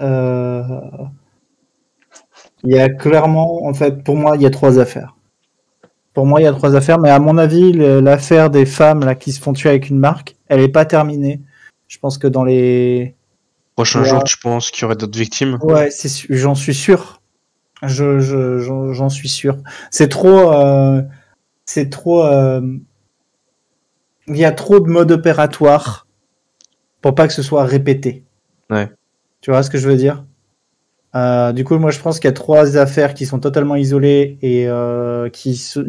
il y a clairement, en fait, pour moi, il y a 3 affaires. Pour moi, il y a 3 affaires, mais à mon avis, l'affaire des femmes là qui se font tuer avec une marque, elle est pas terminée. Je pense que dans les Prochain Ouais. jour, tu penses qu'il y aurait d'autres victimes? Ouais, j'en suis sûr. J'en suis sûr. C'est trop, il y a trop de modes opératoires pour pas que ce soit répété. Ouais. Tu vois ce que je veux dire? Du coup, moi, je pense qu'il y a 3 affaires qui sont totalement isolées et c'est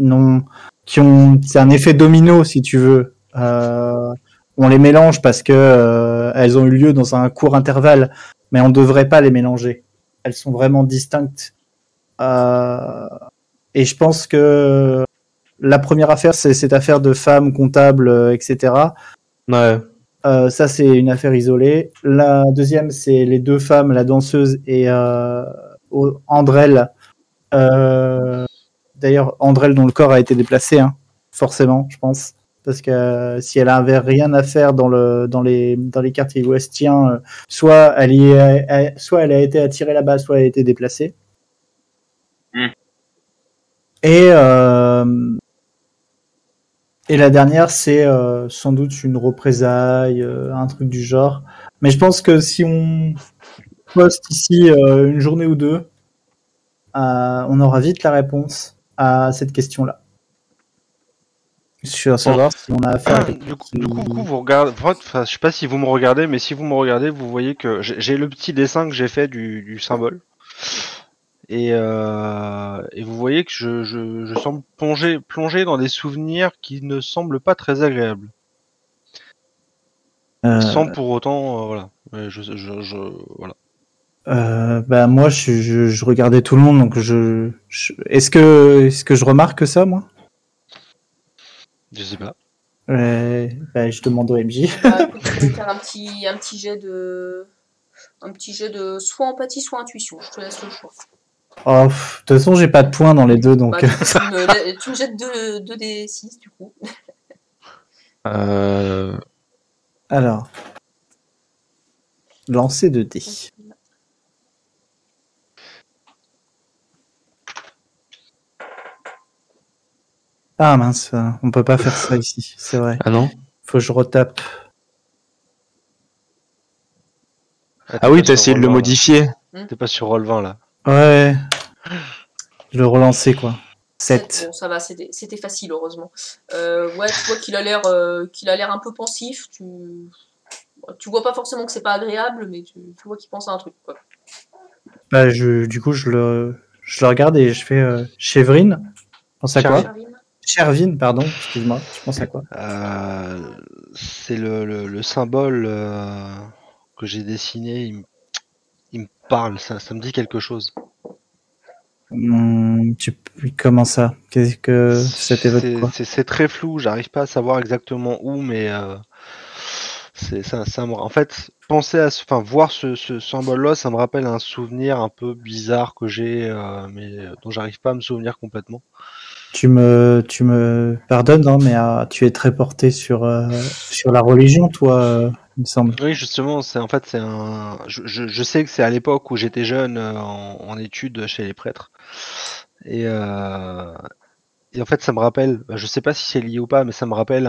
un effet domino, si tu veux. On les mélange parce que elles ont eu lieu dans un court intervalle, mais on devrait pas les mélanger. Elles sont vraiment distinctes. Et je pense que la première affaire, c'est cette affaire de femmes comptables, etc. Ouais. Ça, c'est une affaire isolée. La deuxième, c'est les 2 femmes, la danseuse et Andrel. D'ailleurs, Andrel dont le corps a été déplacé, hein, forcément, je pense. Parce que si elle avait rien à faire dans les quartiers ouestiens, soit elle a été attirée là-bas, soit elle a été déplacée. Et la dernière, c'est sans doute une représaille, un truc du genre. Mais je pense que si on poste ici une journée ou 2, on aura vite la réponse à cette question-là. Je veux savoir si on a affaire à quelqu'un Du coup, vous regardez. Enfin, je sais pas si vous me regardez, mais si vous me regardez, vous voyez que j'ai le petit dessin que j'ai fait du symbole. Et vous voyez que je semble plonger dans des souvenirs qui ne semblent pas très agréables. Sans pour autant, voilà. Voilà. Bah moi, je regardais tout le monde, donc est-ce que je remarque ça, moi? Je sais pas. Bah, je demande au MJ. Bah, écoute, tu peux faire un petit jet de soit empathie, soit intuition. Je te laisse le choix. Oh, de toute façon, j'ai pas de points dans les deux, donc. Bah, tu me jettes 2 des 6 du coup. Alors, lancer de dés. Ah mince, on peut pas faire ça ici, c'est vrai. Ah non? Faut que je retape. Ah oui, t'as essayé de le modifier. T'es pas sur Roll20 là. Ouais. Je le relancer quoi. 7. Bon, ça va, c'était facile, heureusement. Ouais, tu vois qu'il a l'air un peu pensif. Tu vois pas forcément que c'est pas agréable, mais tu vois qu'il pense à un truc, quoi. Bah, du coup, je le regarde et je fais Chèvrine. Je pense à quoi? Chervin, pardon, excuse-moi. Je pense à quoi? C'est le symbole que j'ai dessiné. Il me parle, ça me dit quelque chose. Comment ça? Qu'est-ce que ça t'évoque quoi? C'est très flou, j'arrive pas à savoir exactement où, mais en fait, voir ce symbole-là, ça me rappelle un souvenir un peu bizarre que j'ai, mais dont j'arrive pas à me souvenir complètement. Tu me pardonnes, hein, mais tu es très porté sur la religion, toi, il me semble. Oui, justement, je sais que c'est à l'époque où j'étais jeune en études chez les prêtres. Et en fait, ça me rappelle, je sais pas si c'est lié ou pas, mais ça me rappelle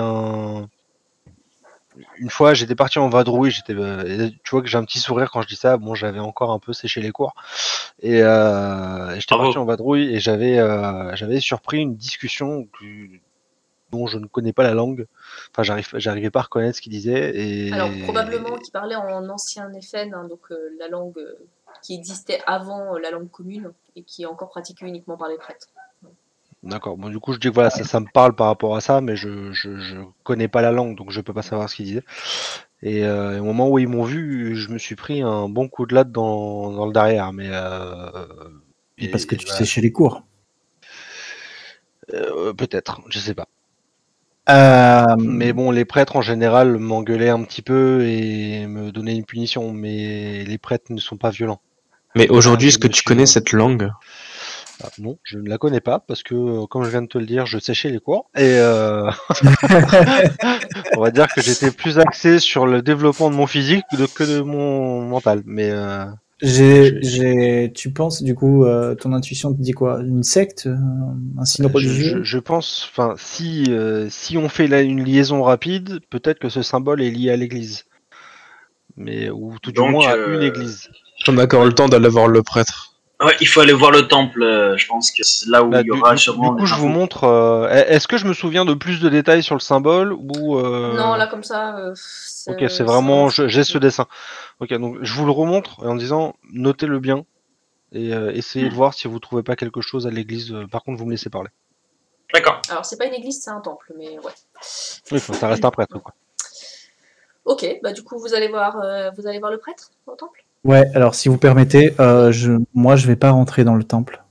une fois, j'étais parti en vadrouille. Tu vois que j'ai un petit sourire quand je dis ça. Bon, j'avais encore un peu séché les cours. Et j'étais Bravo. parti en vadrouille et j'avais surpris une discussion dont je ne connais pas la langue. Enfin, j'arrivais pas à reconnaître ce qu'il disait. Et Alors, probablement qu'il parlait en ancien FN, hein, donc la langue qui existait avant la langue commune et qui est encore pratiquée uniquement par les prêtres. D'accord. Bon, du coup, je dis que voilà, ça me parle par rapport à ça, mais je connais pas la langue, donc je peux pas savoir ce qu'il disait. Et au moment où ils m'ont vu, je me suis pris un bon coup de latte dans le derrière. Mais Parce que tu voilà. séchais les cours. Peut-être, je sais pas. Euh, Mais bon, les prêtres en général m'engueulaient un petit peu et me donnaient une punition, mais les prêtres ne sont pas violents. Mais aujourd'hui, est-ce je que me tu suis- connais cette langue? Non, je ne la connais pas parce que, comme je viens de te le dire, je séchais les cours et on va dire que j'étais plus axé sur le développement de mon physique que de mon mental. Mais tu penses, du coup, ton intuition te dit quoi? Une secte? Un signe religieux? je pense, enfin, si on fait une liaison rapide, peut-être que ce symbole est lié à l'Église, mais ou tout du Donc, moins à une Église. On a encore le temps d'aller voir le prêtre. Ouais, il faut aller voir le temple. Je pense que c'est là où il y aura Du sûrement coup, des je vous infos. montre. Est-ce que je me souviens de plus de détails sur le symbole ou Non, là, comme ça, Ok, c'est vraiment. J'ai ce dessin. Ok, donc je vous le remontre en disant notez-le bien et essayez de voir si vous trouvez pas quelque chose à l'église. Par contre, vous me laissez parler. D'accord. Alors, c'est pas une église, c'est un temple, mais ouais. Oui, enfin, ça reste un prêtre, quoi. Ok, bah du coup, vous allez voir le prêtre au temple? Ouais, alors si vous permettez, moi je vais pas rentrer dans le temple.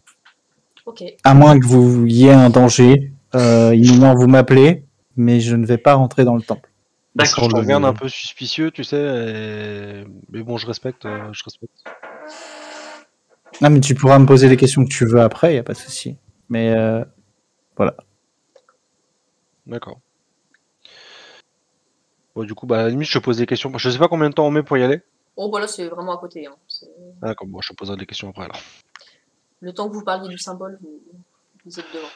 Ok. À moins que vous y ait un danger, imminent, vous m'appelez, mais je ne vais pas rentrer dans le temple. D'accord. Je te regarde un peu suspicieux, tu sais. Mais bon, je respecte. Je respecte. Ah, mais tu pourras me poser les questions que tu veux après, y a pas de souci. Mais voilà. D'accord. Bon, du coup, bah, à la limite, je te pose des questions. Je sais pas combien de temps on met pour y aller. Oh, bah là, c'est vraiment à côté. Hein. Ah, d'accord, bon, je te poserai des questions après alors. Le temps que vous parliez du symbole, vous êtes devant.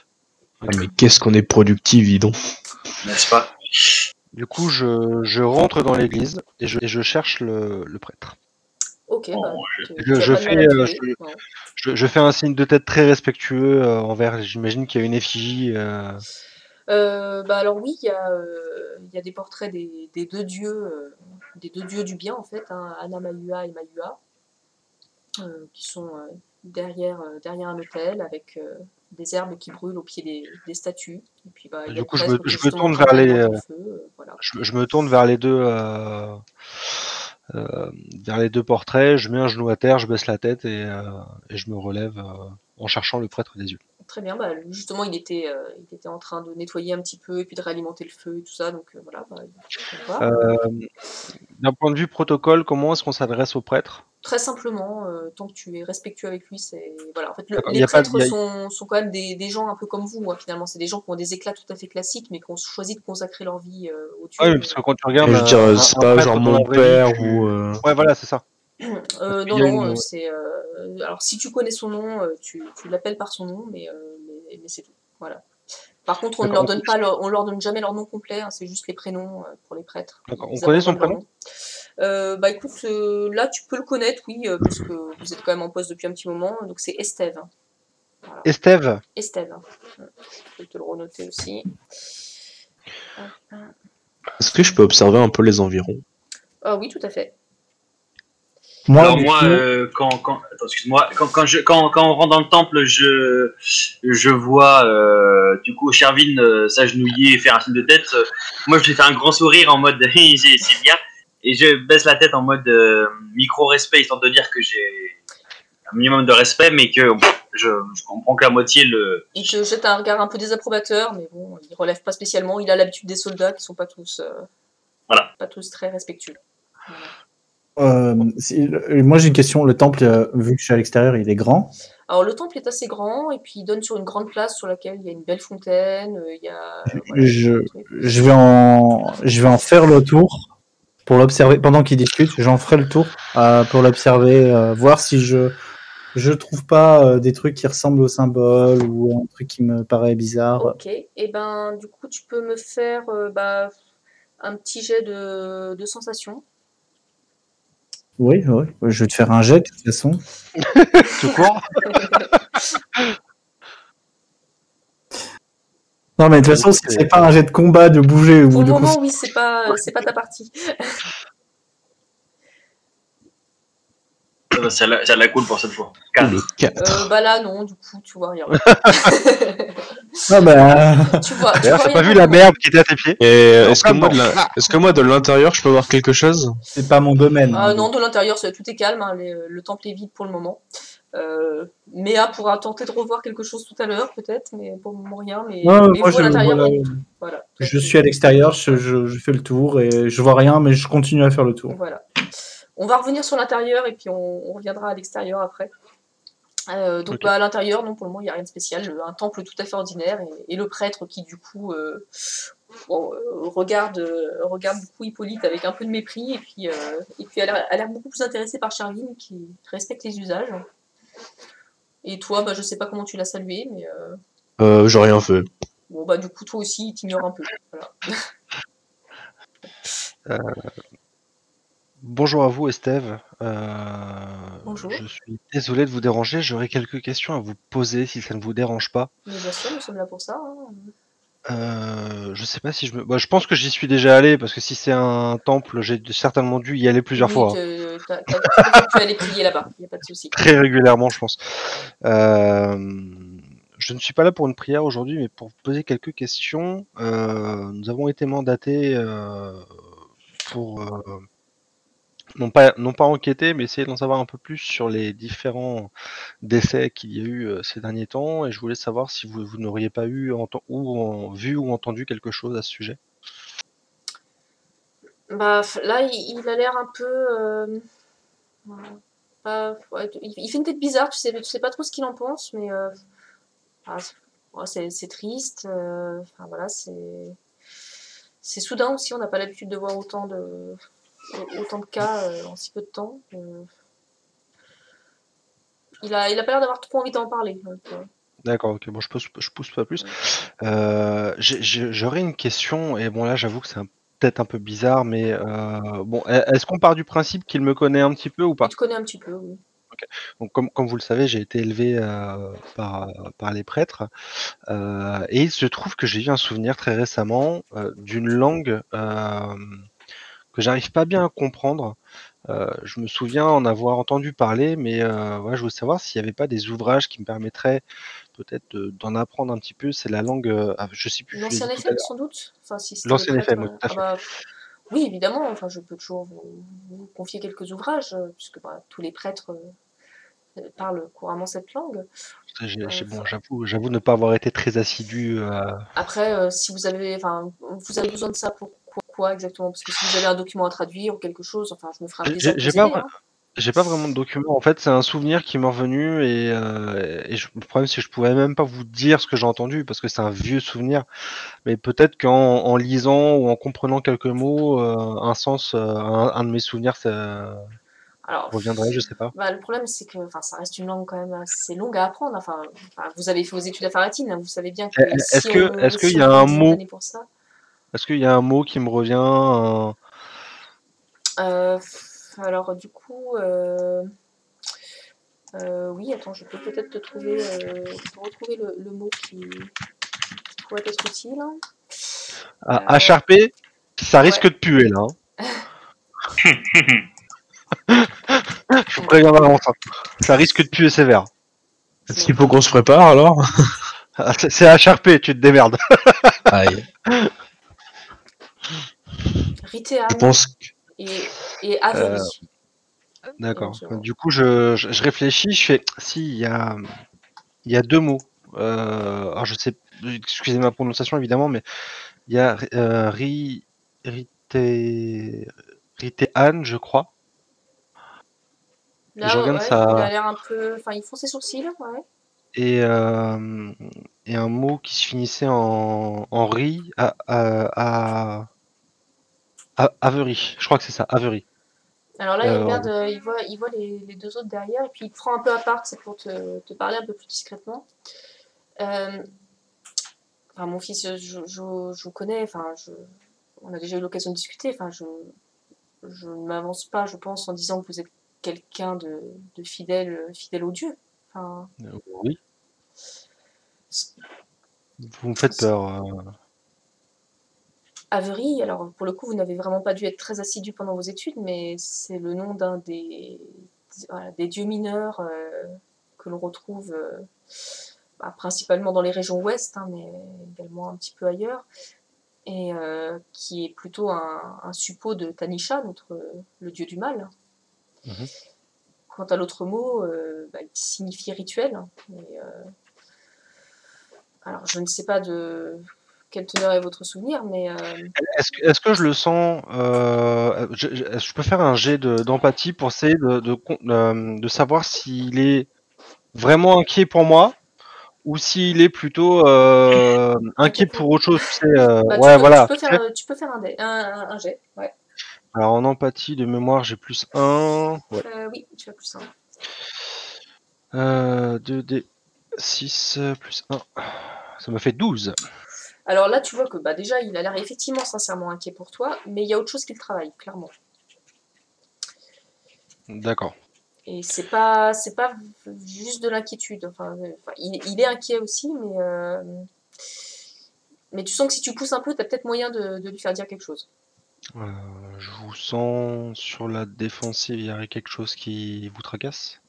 Ah, mais qu'est-ce qu'on est productif, dis donc. N'est-ce pas? Du coup, je rentre dans l'église et je cherche le prêtre. Ok, Bon, bah, je fais un signe de tête très respectueux envers. J'imagine qu'il y a une effigie. bah alors oui, il y a des portraits des deux dieux du bien en fait, hein, Anamayua et Mayua, qui sont derrière un autel avec des herbes qui brûlent au pied des statues. Et puis bah, il y a Du le coup, prêtre qui je me justement tourne vers travaille les. dans le feu, voilà. Je me tourne vers les deux. Vers les deux portraits, je mets un genou à terre, je baisse la tête et je me relève en cherchant le prêtre des yeux. Très bien, bah, lui, justement il était en train de nettoyer un petit peu et puis de réalimenter le feu et tout ça, donc voilà, bah, on va voir. D'un point de vue protocole, comment est-ce qu'on s'adresse au prêtre? Très simplement, tant que tu es respectueux avec lui, c'est voilà. En fait, D'accord, les prêtres sont quand même des gens un peu comme vous, moi, finalement. C'est des gens qui ont des éclats tout à fait classiques, mais qui ont choisi de consacrer leur vie au Dieu. Oui, parce que quand tu regardes Je veux dire, c'est pas prêtre genre dans la mon vraie vie, père tu- ou. Ouais, voilà, c'est ça. Non, c'est. Alors, si tu connais son nom, tu l'appelles par son nom, mais c'est tout. Voilà. Par contre, on ne leur donne pas on leur donne jamais leur nom complet, hein, c'est juste les prénoms pour les prêtres. D'accord. Ils On connaît son abandonnent leur prénom? bah écoute, là tu peux le connaître, oui, parce que vous êtes quand même en poste depuis un petit moment, donc c'est Estève. Voilà. Estève. Estève. Je vais te le renoter aussi. Est-ce que je peux observer un peu les environs? Ah oui, tout à fait. Alors moi, attends, excuse-moi, quand on rentre dans le temple, je vois du coup Chervin s'agenouiller et faire un signe de tête. Moi, je lui fais un grand sourire en mode c'est bien, et je baisse la tête en mode micro-respect, histoire de dire que j'ai un minimum de respect, mais que je comprends que la moitié le. Il te jette un regard un peu désapprobateur, mais bon, il relève pas spécialement. Il a l'habitude des soldats qui sont pas tous, pas tous très respectueux. Voilà. Moi j'ai une question. Le temple, vu que je suis à l'extérieur, il est grand. Alors le temple est assez grand et puis il donne sur une grande place sur laquelle il y a une belle fontaine. Il y a. Voilà, je vais en faire le tour pour l'observer pendant qu'ils discutent. J'en ferai le tour pour l'observer, voir si je trouve pas des trucs qui ressemblent au symbole ou un truc qui me paraît bizarre. Ok. Et ben du coup tu peux me faire un petit jet de sensation. Oui, oui. Je vais te faire un jet de toute façon. Tout court. Non, mais de toute façon, si c'est pas un jet de combat, de bouger Pour ou le de moment, oui, c'est pas ta partie. Ça la coule pour cette fois. 4. Le 4. Bah là, non, du coup, tu vois rien. Ah bah. Tu vois D'ailleurs, t'as rien pas vu pour la le merde qui était à tes pieds? Et Non, est-ce que, pas moi non. est-ce que moi, de l'intérieur, je peux voir quelque chose? C'est pas mon domaine. Ah hein, non, donc. de l'intérieur, tout est calme, hein, le temple est vide pour le moment. Méa pourra tenter de revoir quelque chose tout à l'heure, peut-être, mais pour le moment rien. Mais Non, moi, vous, à l'intérieur, voilà, rien du tout. Voilà. je suis à l'extérieur, je fais le tour et je vois rien, mais je continue à faire le tour. Voilà. On va revenir sur l'intérieur et puis on reviendra à l'extérieur après. Donc Ok. bah, à l'intérieur, non, pour le moment, il n'y a rien de spécial. Un temple tout à fait ordinaire et le prêtre qui, du coup, regarde beaucoup Hippolyte avec un peu de mépris et puis a l'air beaucoup plus intéressé par Charline qui respecte les usages. Et toi, bah, je sais pas comment tu l'as salué, mais J'ai rien fait. bon, bah, du coup, toi aussi, il t'ignore un peu. Voilà. Bonjour à vous, Estève. Bonjour. Je suis désolé de vous déranger. J'aurais quelques questions à vous poser si ça ne vous dérange pas. Mais bien sûr, nous sommes là pour ça. Hein. Je sais pas si je pense que j'y suis déjà allé parce que si c'est un temple, j'ai certainement dû y aller plusieurs Oui, fois. t'as tout à fait pu aller prier là-bas, il n'y a pas de souci. Très régulièrement, je pense. Je ne suis pas là pour une prière aujourd'hui, mais pour vous poser quelques questions. Nous avons été mandatés pour non pas enquêter, mais essayer d'en savoir un peu plus sur les différents décès qu'il y a eu ces derniers temps. Et je voulais savoir si vous n'auriez pas eu vu ou entendu quelque chose à ce sujet. Bah, là, il a l'air un peu. Il fait une tête bizarre, tu sais pas trop ce qu'il en pense, mais c'est triste. Enfin, voilà, c'est soudain aussi, on n'a pas l'habitude de voir autant de cas en si peu de temps. Il a pas l'air d'avoir trop envie d'en parler. Donc, D'accord, ok, bon, je pousse pas plus. J'aurais une question, et bon là j'avoue que c'est peut-être un peu bizarre, mais bon, est-ce qu'on part du principe qu'il me connaît un petit peu ou il pas? te connaît un petit peu, oui. Donc comme vous le savez, j'ai été élevé par les prêtres, et il se trouve que j'ai eu un souvenir très récemment d'une langue que j'arrive pas bien à comprendre. Je me souviens en avoir entendu parler, mais ouais, je voulais savoir s'il n'y avait pas des ouvrages qui me permettraient peut-être d'en apprendre un petit peu. C'est la langue, je sais plus, je l'ai L'ancien dit tout à FM, l'heure. sans doute. Enfin, si c'était le L'ancien prêtre. FM, oui, tout à Ah fait. bah, oui, évidemment. Enfin, je peux toujours vous confier quelques ouvrages, puisque bah, tous les prêtres parlent couramment cette langue. Bon, j'avoue ne pas avoir été très assidu. Après, si vous avez besoin de ça pour quoi exactement? Parce que si vous avez un document à traduire ou quelque chose, enfin, je me ferai un plaisir de J'ai vous pas, aider. Hein. j'ai pas vraiment de document. En fait, c'est un souvenir qui m'est revenu le problème, c'est que je pouvais même pas vous dire ce que j'ai entendu parce que c'est un vieux souvenir. Mais peut-être qu'en lisant ou en comprenant quelques mots, un sens, un de mes souvenirs, ça Alors, reviendrait, je sais pas. bah, le problème, c'est que ça reste une langue quand même assez longue à apprendre. Enfin, vous avez fait vos études à Faratine, hein, vous savez bien que Est-ce qu'il si y on a prend un une dizaine mot, d'années pour ça. est-ce qu'il y a un mot qui me revient? Euh, alors, du coup, oui, attends, je peux peut-être te retrouver le mot qui pourrait être utile. À charper, ça risque Ouais. de puer là. Je vous préviens d'avance. Ça risque de puer sévère. Est-ce qu'il faut qu'on se prépare alors? C'est à charper, tu te démerdes. Aïe. Ritéan Je pense que et Avery. D'accord. éventuellement. Du coup, je réfléchis, je fais, si, il y a deux mots. Alors je sais, excusez ma prononciation évidemment, mais il y a Ritéan, je crois. Et je Là, regarde ouais, il a ça. l'air un peu. Enfin, il fronce ses sourcils, ouais. Et, et un mot qui se finissait en riz Avery. Je crois que c'est ça, Avery. Alors là, il regarde, il voit les deux autres derrière, et puis il te prend un peu à part, c'est pour te parler un peu plus discrètement. Enfin, mon fils, je vous connais, enfin, on a déjà eu l'occasion de discuter. Enfin, je ne m'avance pas, je pense, en disant que vous êtes quelqu'un de fidèle au Dieu. Enfin, Oui. Vous me faites peur. Avery, alors pour le coup, vous n'avez vraiment pas dû être très assidu pendant vos études, mais c'est le nom d'un des dieux mineurs que l'on retrouve principalement dans les régions ouest, hein, mais également un petit peu ailleurs, et qui est plutôt un suppôt de Tanisha, le dieu du mal. Mhm. Quant à l'autre mot, il signifie rituel. Et, alors, je ne sais pas de quelle teneur est votre souvenir, mais... Est-ce que je le sens je peux faire un jet d'empathie pour essayer de savoir s'il est vraiment inquiet pour moi ou s'il est plutôt inquiet pour autre chose. Tu sais, ouais, voilà. Tu peux faire un jet. Ouais. Alors en empathie de mémoire, j'ai plus 1. Ouais. Oui, tu as plus 2D 6 plus 1. Ça me fait 12. Alors là, tu vois que déjà, il a l'air effectivement sincèrement inquiet pour toi, mais il y a autre chose qu'il travaille, clairement. D'accord. Et c'est pas juste de l'inquiétude. Il est inquiet aussi, mais tu sens que si tu pousses un peu, tu as peut-être moyen de lui faire dire quelque chose. Je vous sens sur la défensive, il y aurait quelque chose qui vous tracasse?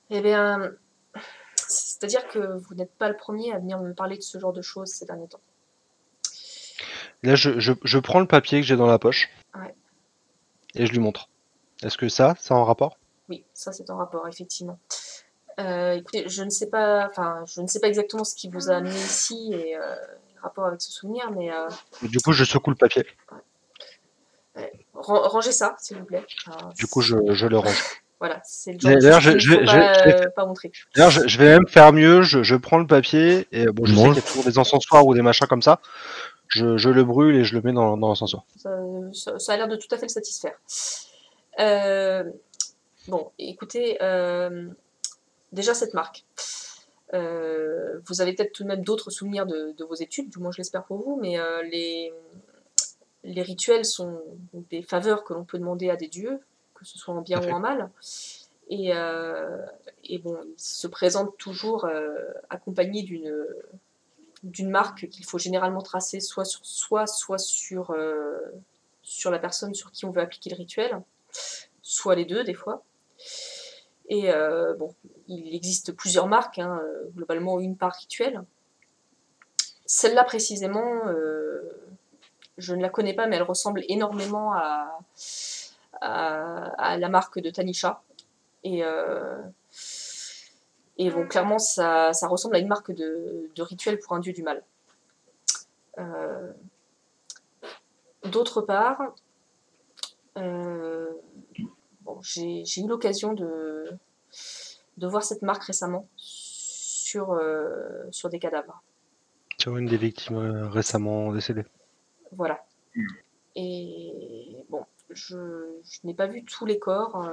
Eh bien, c'est-à-dire que vous n'êtes pas le premier à venir me parler de ce genre de choses ces derniers temps. Là, je prends le papier que j'ai dans la poche. Ouais. Et je lui montre. Est-ce que ça a un rapport? Oui, ça c'est en rapport, effectivement. Écoutez, je ne sais pas exactement ce qui vous a amené ici et rapport avec ce souvenir, mais... Du coup, je secoue le papier. Ouais. Rangez ça, s'il vous plaît. Du coup, je le range. Voilà, c'est le genre de choses qu'il ne faut pas montrer. D'ailleurs, je vais même faire mieux, je prends le papier, et bon, je sais qu'il y a toujours des encensoirs ou des machins comme ça. Je le brûle et je le mets dans l'encensoir. Ça a l'air de tout à fait le satisfaire. Bon, écoutez, déjà cette marque. Vous avez peut-être tout de même d'autres souvenirs de vos études, du moins je l'espère pour vous, mais les rituels sont des faveurs que l'on peut demander à des dieux, que ce soit en bien ou en mal. Et bon, ils se présentent toujours accompagnés d'une marque qu'il faut généralement tracer soit sur soi, soit sur la personne sur qui on veut appliquer le rituel, soit les deux des fois. Et bon, il existe plusieurs marques, hein, globalement une par rituel. Celle-là précisément, je ne la connais pas, mais elle ressemble énormément à la marque de Tanisha. Et bon, clairement, ça ressemble à une marque de rituel pour un dieu du mal. D'autre part, bon, j'ai eu l'occasion de voir cette marque récemment sur des cadavres. Sur une des victimes récemment décédées. Voilà. Et bon, je n'ai pas vu tous les corps,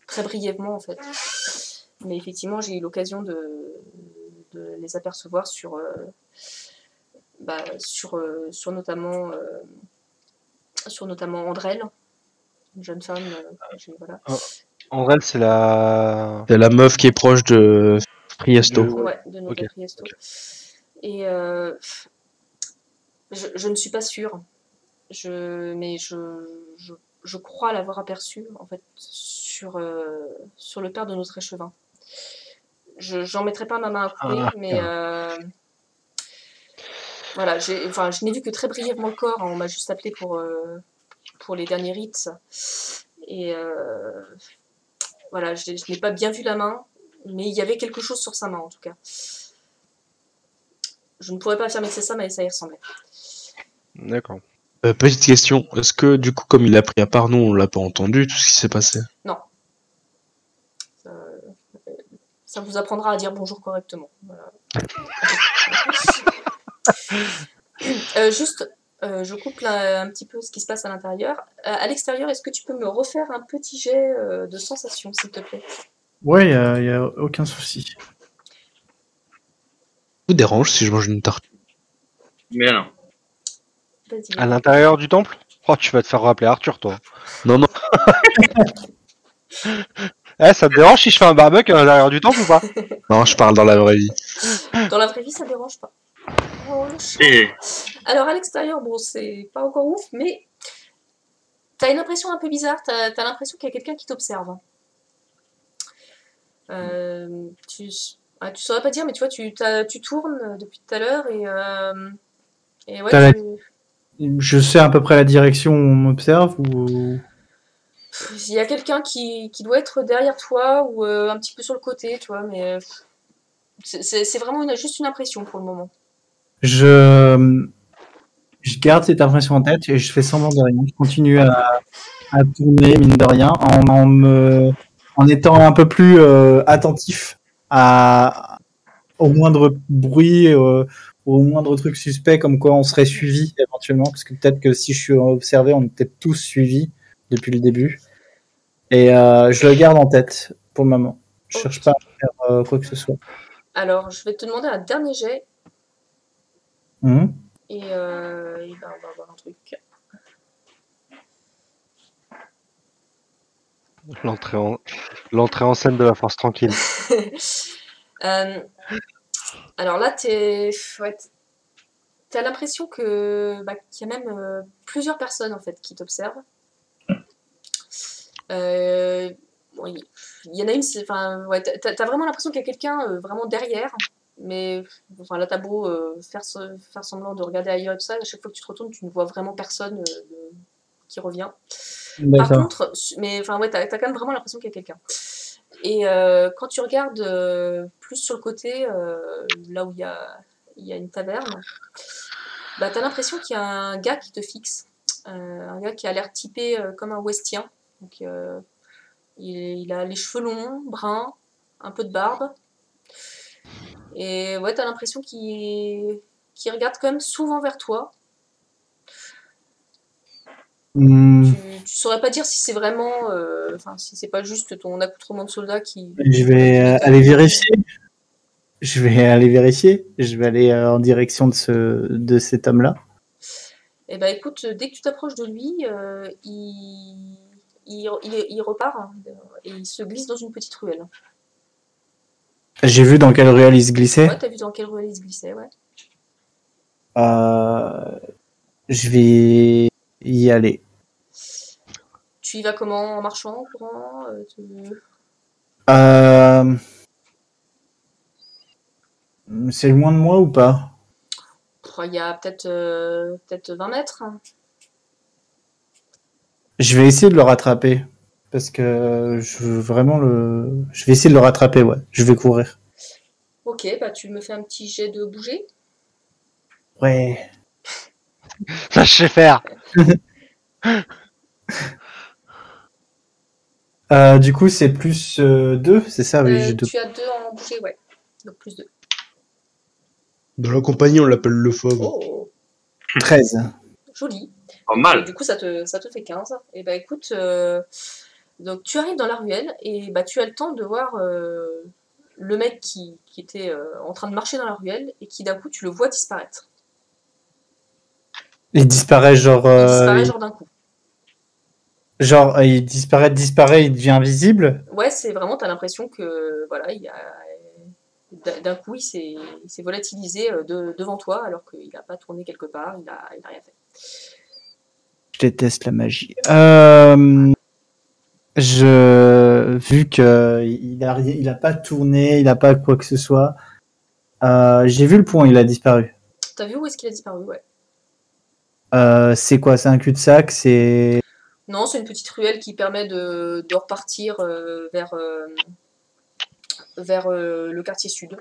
très brièvement en fait. Mais effectivement, j'ai eu l'occasion de les apercevoir sur notamment Andrelle, une jeune femme. Voilà. Andrelle, c'est la meuf qui est proche de Priesto. Ouais, de notre Priesto. Okay. Et je ne suis pas sûre, mais je crois l'avoir aperçue en fait sur le père de notre échevin. J'en mettrai pas ma main à couper, mais voilà, je n'ai vu que très brièvement le corps, hein, on m'a juste appelé pour les derniers rites. Et voilà, je n'ai pas bien vu la main, mais il y avait quelque chose sur sa main en tout cas. Je ne pourrais pas affirmer que c'est ça, mais ça y ressemblait. D'accord. Petite question, est-ce que du coup, comme il l'a pris à part, nous, on l'a pas entendu, tout ce qui s'est passé? Non. Ça vous apprendra à dire bonjour correctement. Voilà. Juste, je coupe là, un petit peu ce qui se passe à l'intérieur. À l'extérieur, est-ce que tu peux me refaire un petit jet de sensation, s'il te plaît? Ouais, il n'y a aucun souci. Vous dérange si je mange une tarte? Mais non. Vas-y. À l'intérieur du temple? Oh, tu vas te faire rappeler Arthur, toi. Non, non. Eh, ça te dérange si je fais un barbecue à l'intérieur du temple ou pas? Non, je parle dans la vraie vie. Dans la vraie vie, ça dérange pas. Oh, le chat. Et Alors à l'extérieur, bon, c'est pas encore ouf, mais t'as une impression un peu bizarre. T'as l'impression qu'il y a quelqu'un qui t'observe. Tu saurais pas dire, mais tu vois, tu tournes depuis tout à l'heure et ouais, T'as Je sais à peu près la direction où on m'observe ou... il y a quelqu'un qui doit être derrière toi ou un petit peu sur le côté, tu vois, mais c'est vraiment juste une impression pour le moment. Je garde cette impression en tête et je fais semblant de rien. Je continue à tourner, mine de rien, en étant un peu plus attentif au moindre bruit, au moindre truc suspect, comme quoi on serait suivi éventuellement, parce que peut-être que si je suis observé, on est peut-être tous suivis depuis le début. Et je le garde en tête pour le moment. Je cherche pas à faire quoi que ce soit. Alors, je vais te demander un dernier jet et ben, on va voir un truc. L'entrée en scène de la force tranquille. Alors là, t'as l'impression qu'il y a même plusieurs personnes en fait qui t'observent. Bon, il y en a une, ouais, t'as vraiment l'impression qu'il y a quelqu'un vraiment derrière, mais enfin, là t'as beau faire semblant de regarder ailleurs et tout ça, à chaque fois que tu te retournes, tu ne vois vraiment personne qui revient. Par contre, mais enfin ouais, t'as quand même vraiment l'impression qu'il y a quelqu'un. Et quand tu regardes plus sur le côté, là où il y a une taverne, bah, t'as l'impression qu'il y a un gars qui te fixe, un gars qui a l'air typé comme un Westien. Donc, il a les cheveux longs, bruns, un peu de barbe. Et ouais, t'as l'impression qu'il regarde quand même souvent vers toi. Tu saurais pas dire si c'est vraiment, si c'est pas juste ton accoutrement de soldat qui. Je vais aller vérifier. Je vais aller en direction de cet homme-là. Eh ben écoute, dès que tu t'approches de lui, il repart hein, et il se glisse dans une petite ruelle. J'ai vu dans quelle ruelle il se glissait. Ouais, t'as vu dans quelle ruelle il se glissait, ouais. Je vais y aller. Tu y vas comment? En marchant, en courant C'est loin de moi ou pas? Il y a peut-être 20 mètres. Je vais essayer de le rattraper. Parce que je vais essayer de le rattraper, ouais. Je vais courir. Ok, bah tu me fais un petit jet de bouger. Ouais. Ça, je sais faire. Du coup, c'est plus 2, c'est ça? Oui, j'ai 2. Tu as 2 en bouger, ouais. Donc plus 2. Dans la compagnie, on l'appelle le fauve. Oh, 13. joli. pas mal. Et du coup, ça te fait 15. Et bah écoute, donc tu arrives dans la ruelle et bah tu as le temps de voir le mec qui était en train de marcher dans la ruelle et qui d'un coup tu le vois disparaître. Il disparaît genre... Il disparaît genre d'un coup. Genre, il disparaît, il devient invisible. Ouais, c'est vraiment, t'as l'impression que voilà, d'un coup il s'est volatilisé devant toi alors qu'il n'a pas tourné quelque part, il a rien fait. Je déteste la magie. Vu que il a pas tourné, il a pas quoi que ce soit. J'ai vu le point, il a disparu. T'as vu où est-ce qu'il a disparu, ouais. C'est quoi? C'est un cul-de-sac? C'est... Non, c'est une petite ruelle qui permet de repartir vers le quartier sud.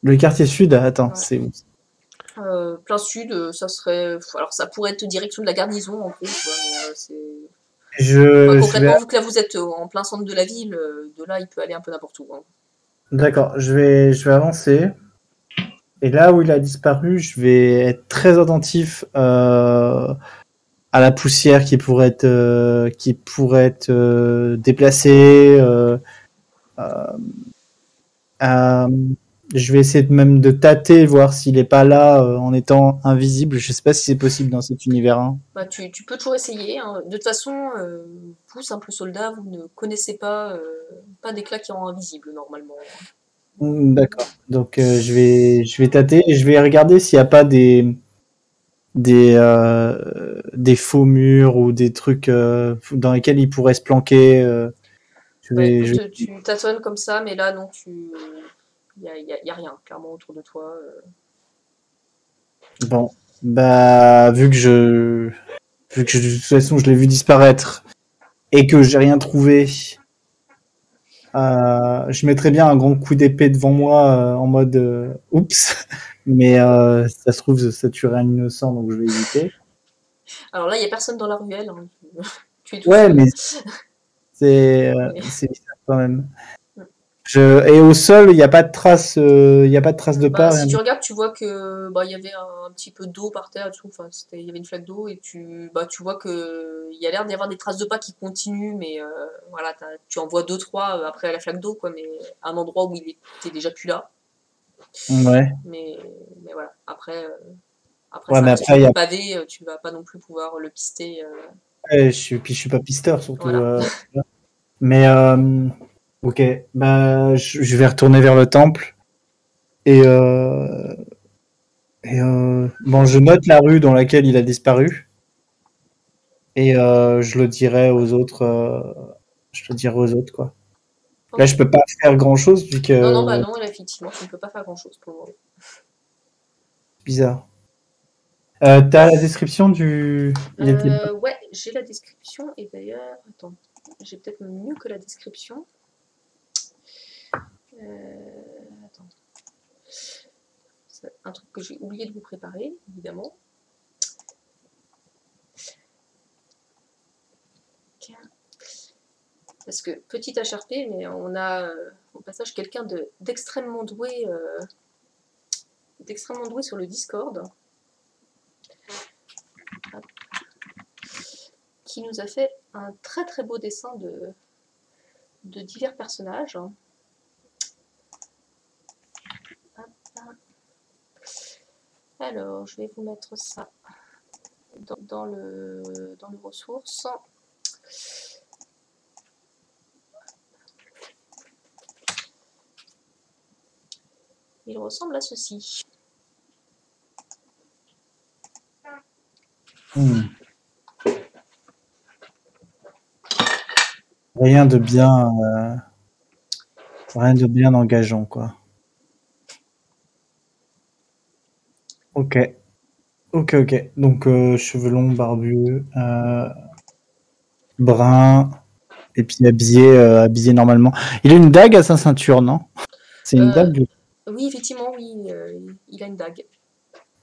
Le quartier sud? Attends, Ouais. c'est où? Plein sud, ça serait... Alors ça pourrait être direction de la garnison en gros, quoi, mais c'est... concrètement, vu que là vous êtes en plein centre de la ville, de là il peut aller un peu n'importe où. Hein. D'accord, je vais avancer. Et là où il a disparu, je vais être très attentif à la poussière qui pourrait être déplacée. Je vais essayer même de tâter, voir s'il est pas là en étant invisible. Je sais pas si c'est possible dans cet univers 1. Bah, tu peux toujours essayer. Hein. De toute façon, vous, simple soldat, vous ne connaissez pas d'éclat qui rend invisible normalement. D'accord. Donc je vais tâter et je vais regarder s'il n'y a pas des faux murs ou des trucs dans lesquels il pourrait se planquer. Écoute, tu tâtonnes comme ça, mais là, non, il y a rien, clairement, autour de toi. Bon, bah, vu que de toute façon, je l'ai vu disparaître et que j'ai rien trouvé, je mettrais bien un grand coup d'épée devant moi en mode oups, mais ça se trouve, ça tuerait un innocent, donc je vais éviter. Alors là, il n'y a personne dans la ruelle. Hein. Tu es tout Ouais, seul. mais c'est bizarre quand même. Et au sol, il n'y a pas de traces, de pas. Si tu regardes, tu vois que il y avait un petit peu d'eau par terre et tout. Enfin, il y avait une flaque d'eau et tu vois que il y a l'air d'y avoir des traces de pas qui continuent, mais voilà, tu en vois 2-3 après la flaque d'eau, quoi. Mais à un endroit où il était déjà plus là. Ouais. Mais voilà. Après, Ouais, ça mais reste après, sur il y le a- pavé. Tu vas pas non plus pouvoir le pister. Ouais, je suis pas pisteur surtout. Voilà. Mais ok, bah je vais retourner vers le temple et bon, je note la rue dans laquelle il a disparu et je le dirai aux autres. Quoi. Là, je peux pas faire grand chose vu que. Non, là, effectivement, tu ne peux pas faire grand chose pour le moment. Bizarre. T'as la description du. Ouais, j'ai la description et d'ailleurs, attends, j'ai peut-être mieux que la description. Attends. C'est un truc que j'ai oublié de vous préparer, évidemment. Parce que, petit HRP, mais on a au passage quelqu'un d'extrêmement doué sur le Discord. Qui nous a fait un très très beau dessin de divers personnages. Alors, je vais vous mettre ça dans le ressource. Il ressemble à ceci. Rien de bien engageant, quoi. Ok. Donc, cheveux longs, barbus, brun, et puis habillé normalement. Il a une dague à sa ceinture, non? C'est une dague? Oui, effectivement, oui. Il a une dague.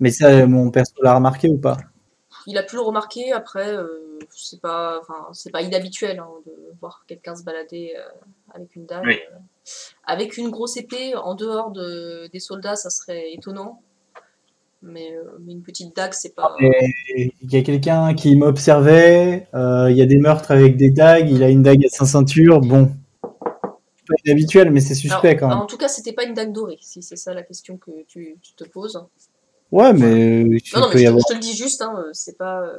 Mais ça, mon perso l'a remarqué ou pas? Il a pu le remarquer. Après, c'est pas inhabituel hein, de voir quelqu'un se balader avec une dague. Oui. Avec une grosse épée en dehors des soldats, ça serait étonnant. Mais une petite dague, c'est pas. Il y a quelqu'un qui m'observait. Il y a des meurtres avec des dagues. Il a une dague à sa ceinture. Bon, c'est pas inhabituel, mais c'est suspect quand même. En tout cas, c'était pas une dague dorée, si c'est ça la question que tu te poses. Ouais, mais non, mais je te le dis juste, hein, c'est pas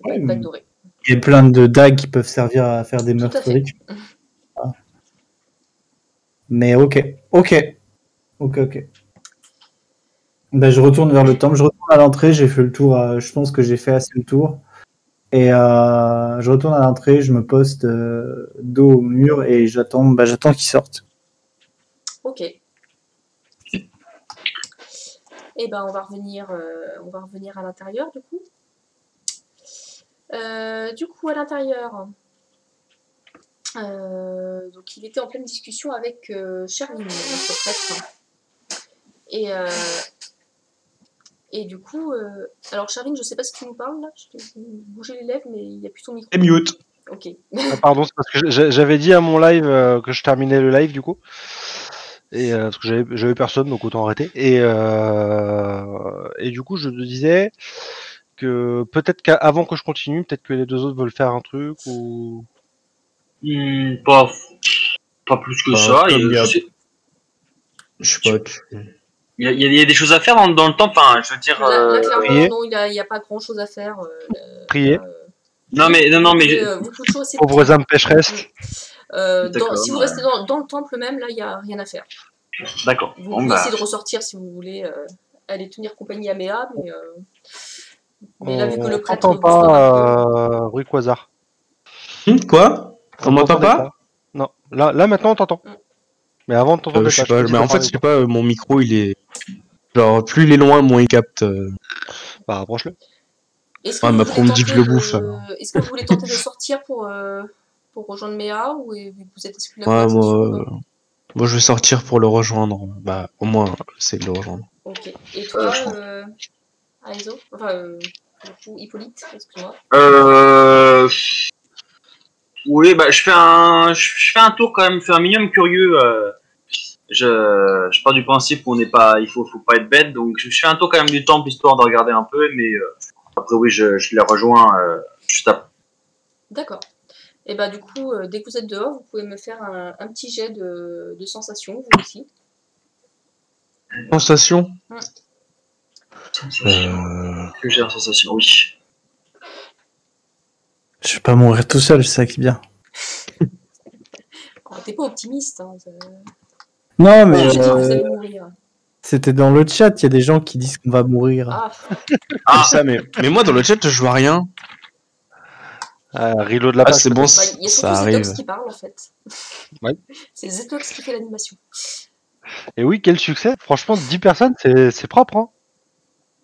une dague dorée. Il y a plein de dagues qui peuvent servir à faire des meurtriers. Ah. Mais ok. Ben, je retourne vers le temple, je retourne à l'entrée, j'ai fait le tour, je pense que j'ai fait assez le tour. Et je retourne à l'entrée, je me poste dos au mur et j'attends qu'ils sortent. Ok. Et ben on va revenir à l'intérieur du coup. À l'intérieur, donc il était en pleine discussion avec Charline, notre prêtre. Et du coup, alors Charline, je sais pas si tu nous parles là, je t'ai bougé les lèvres, mais il n'y a plus ton micro. Et mute. Ok. Pardon, c'est parce que j'avais dit à mon live que je terminais le live du coup. Et parce que j'avais personne, donc autant arrêter. Et du coup, je te disais que peut-être qu'avant que je continue, peut-être que les deux autres veulent faire un truc ou. Pas plus que ça. Je sais pas. Il y a des choses à faire dans le temps, enfin, je veux dire. Là, clairement, prier. non, il n'y a pas grand chose à faire. Prier. Non, mais beaucoup de choses. c'est Pauvres petit. âmes pécheresses. D'accord, Si vous ouais. restez dans le temple même, là, il n'y a rien à faire. D'accord. Vous Bon, pouvez bah, essayer de ressortir si vous voulez aller tenir compagnie à Méa, mais là, vu que le prêtre On vous n'entend sauve un pas Rue Quasar. Quoi? On m'entend t'entendait pas? Non. Là maintenant on t'entend. Mm. Mais avant on t'entendait Je sais pas. pas, mais en fait, je sais pas, mon micro, il est. Genre, plus il est loin, moins il capte. Bah rapproche-le. Est-ce que, Ouais, vous mais voulez après, on me dit que je le tenter bouffe. Est-ce que vous voulez tenter de sortir pour rejoindre Méa ou vous êtes exclu de la Ouais, conversation moi, je vais sortir pour le rejoindre. Bah, au moins, c'est de le rejoindre. Ok. Et toi, Aizo enfin, du coup, Hippolyte, excuse-moi. Oui, bah, je fais un tour quand même, je fais un minimum curieux. Je pars du principe qu'on n'est pas, faut pas être bête, donc je fais un tour quand même du temple histoire de regarder un peu, mais après oui, je les rejoins juste après. D'accord. Et bah du coup, dès que vous êtes dehors, vous pouvez me faire un petit jet de sensation, vous aussi. Sensation? Que j'ai la sensation, oui. Je vais pas mourir tout seul, c'est ça qui est bien. Oh, t'es pas optimiste, hein. Non, mais Je dis que vous allez mourir. c'était dans le chat, il y a des gens qui disent qu'on va mourir. Ah, Ça, mais moi, dans le chat, je vois rien. Reload de la Ah, page. c'est bon, Bah, il y a ça surtout arrive. Zetox qui parle en fait. Ouais. C'est Zetox qui fait l'animation. Et oui, quel succès. Franchement, 10 personnes, c'est propre. Hein.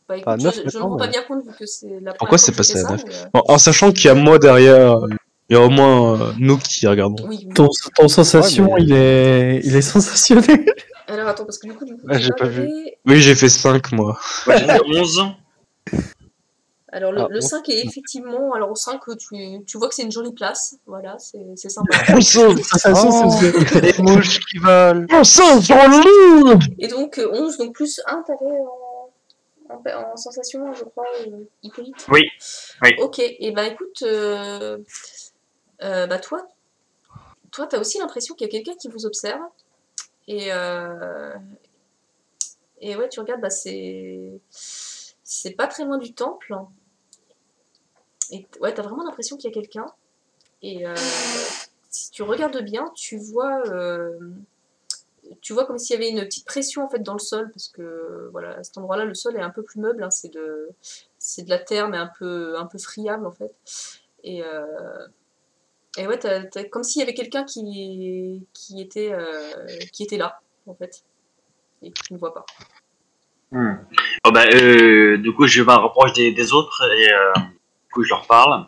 Bah écoute, Enfin, neuf je ne me maintenant, rends pas mais- bien compte vu que c'est la Pourquoi première c'est fois que je passé fais à ça. 9? En sachant qu'il y a moi derrière, il y a au moins nous qui regardons. Oui, oui. Ton sensation, Ouais, mais- il est sensationnel. Alors attends, parce que du coup, Ah, j'ai pas regardé. Oui, j'ai fait 5 moi. moi j'ai fait 11. Alors Ah, le bon. 5 est effectivement. Alors au 5, tu vois que c'est une jolie place. Voilà, c'est sympa. Sensation, c'est- Les mouches qui volent. Et donc 11, donc plus 1, t'avais en sensation, je crois, Hippolyte. Oui. Oui. Ok, et bah écoute, bah toi t'as aussi l'impression qu'il y a quelqu'un qui vous observe. Et ouais, tu regardes, bah c'est pas très loin du temple. Et ouais, t'as vraiment l'impression qu'il y a quelqu'un. Et si tu regardes bien, tu vois comme s'il y avait une petite pression en fait dans le sol, parce que voilà, à cet endroit-là, le sol est un peu plus meuble, hein, c'est de la terre, mais un peu friable en fait. Et ouais, t'as comme s'il y avait quelqu'un qui était là en fait, et qui ne voit pas. Oh, bah, du coup, je me rapproche des autres et du coup, je leur parle.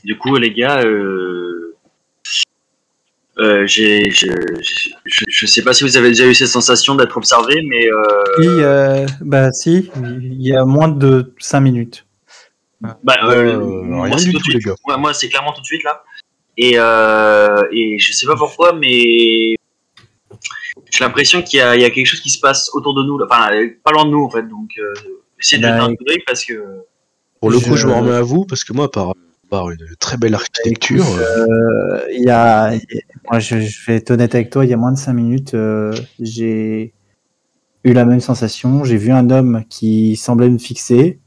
Du coup, les gars, je sais pas si vous avez déjà eu cette sensation d'être observé, mais Bah si, il y a moins de 5 minutes. bah, rien moi, c'est du tout de tout, les suite. gars. Ouais, moi, c'est clairement tout de suite là. Et je sais pas pourquoi, mais j'ai l'impression qu'il y a quelque chose qui se passe autour de nous, là. Enfin, pas loin de nous en fait. Donc, essayez de jeter un coup d'œil parce que. Pour le coup, je me remets à vous parce que moi, par une très belle architecture. Moi, je vais être honnête avec toi, il y a moins de 5 minutes, j'ai eu la même sensation. J'ai vu un homme qui semblait me fixer.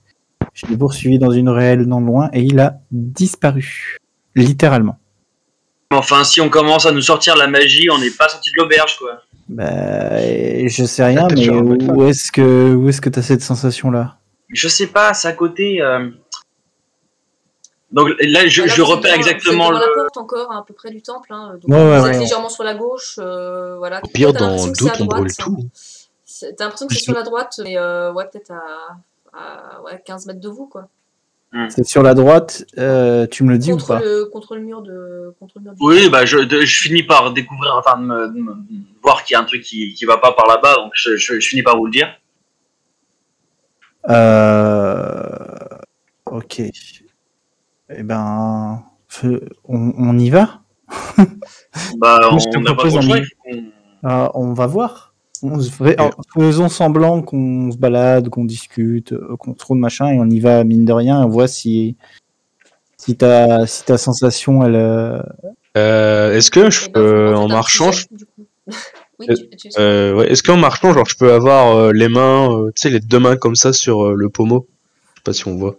Je l'ai poursuivi dans une ruelle non loin et il a disparu. Littéralement. Enfin, si on commence à nous sortir la magie, on n'est pas sorti de l'auberge, quoi. Bah, je sais rien, Peut-être mais sur un mode où est-ce que tu as cette sensation-là? Je sais pas, c'est à côté. Donc là, je Alors, repère exactement vous êtes devant le. la porte encore, à peu près du temple. Hein, donc Ouais, vous êtes ouais. légèrement sur la gauche. Voilà. Au pire, T'as dans l'impression le que c'est à doute, on brûle droite. tout. T'as l'impression que c'est sur la droite, mais ouais, peut-être à 15 mètres de vous, quoi. C'est sur la droite, tu me le dis ou pas? Contre le mur du Oui, bah je finis par découvrir, enfin de me voir qu'il y a un truc qui va pas par là-bas, donc je finis par vous le dire. Ok. Eh ben, on y va? Bah Moi, je te on n'a pas propose trop le choix. un- il faut qu'on- On va voir. Faisons semblant qu'on se balade, qu'on discute, qu'on trouve machin, et on y va mine de rien. On voit si ta sensation, elle. Est-ce que je Eh ben, peux, vous en faites un marchant, petit jet, du coup. Oui, Ouais. Est-ce qu'en marchant, genre, je peux avoir les mains, tu sais, les deux mains comme ça sur le pommeau? Je sais pas si on voit.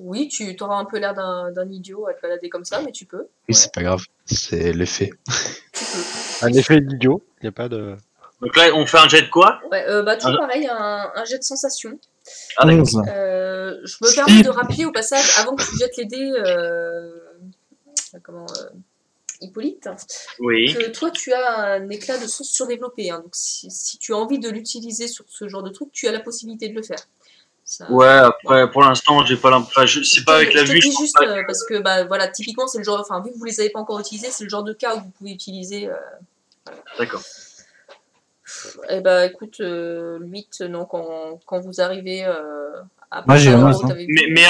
Oui, tu auras un peu l'air d'un idiot à te balader comme ça, mais tu peux. Oui, Ouais, c'est pas grave. C'est l'effet. tu peux. Un effet d'idiot, il n'y a pas de. Donc là, on fait un jet de quoi? Ouais, toujours pareil, un jet de sensation. Ah, d'accord. 11. Je me permets de rappeler au passage, avant que tu jettes les dés, Hippolyte, Oui. que toi tu as un éclat de sens surdéveloppé. Hein, donc si tu as envie de l'utiliser sur ce genre de truc, tu as la possibilité de le faire. Ça, Ouais, après, pour l'instant, j'ai pas l'impression. C'est pas avec la vue. Je Je dis pense juste pas parce que bah, voilà, typiquement, c'est le genre. Enfin, vu que vous les avez pas encore utilisés, c'est le genre de cas où vous pouvez utiliser. D'accord. Eh bah écoute, 8, non, quand vous arrivez à Moi, j'ai partir de 11, là où t'avais vu. Mais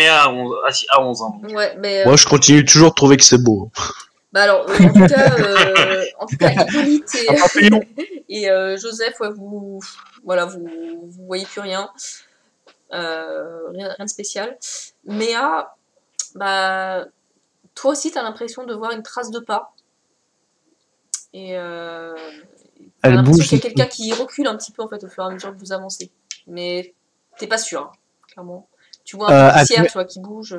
à 11, à 11 ans. Ouais, mais Moi, je continue toujours de trouver que c'est beau. bah alors, en tout cas, Hippolyte et Joseph, ouais, vous voyez plus rien, rien de spécial. Méa, bah, toi aussi, t'as l'impression de voir une trace de pas. Et t'as Elle l'impression bouge. qu'il y a quelqu'un qui recule un petit peu en fait au fur et à mesure que vous avancez. Mais t'es pas sûr, hein, clairement. Tu vois un peu de poussière, tu vois, qui bouge.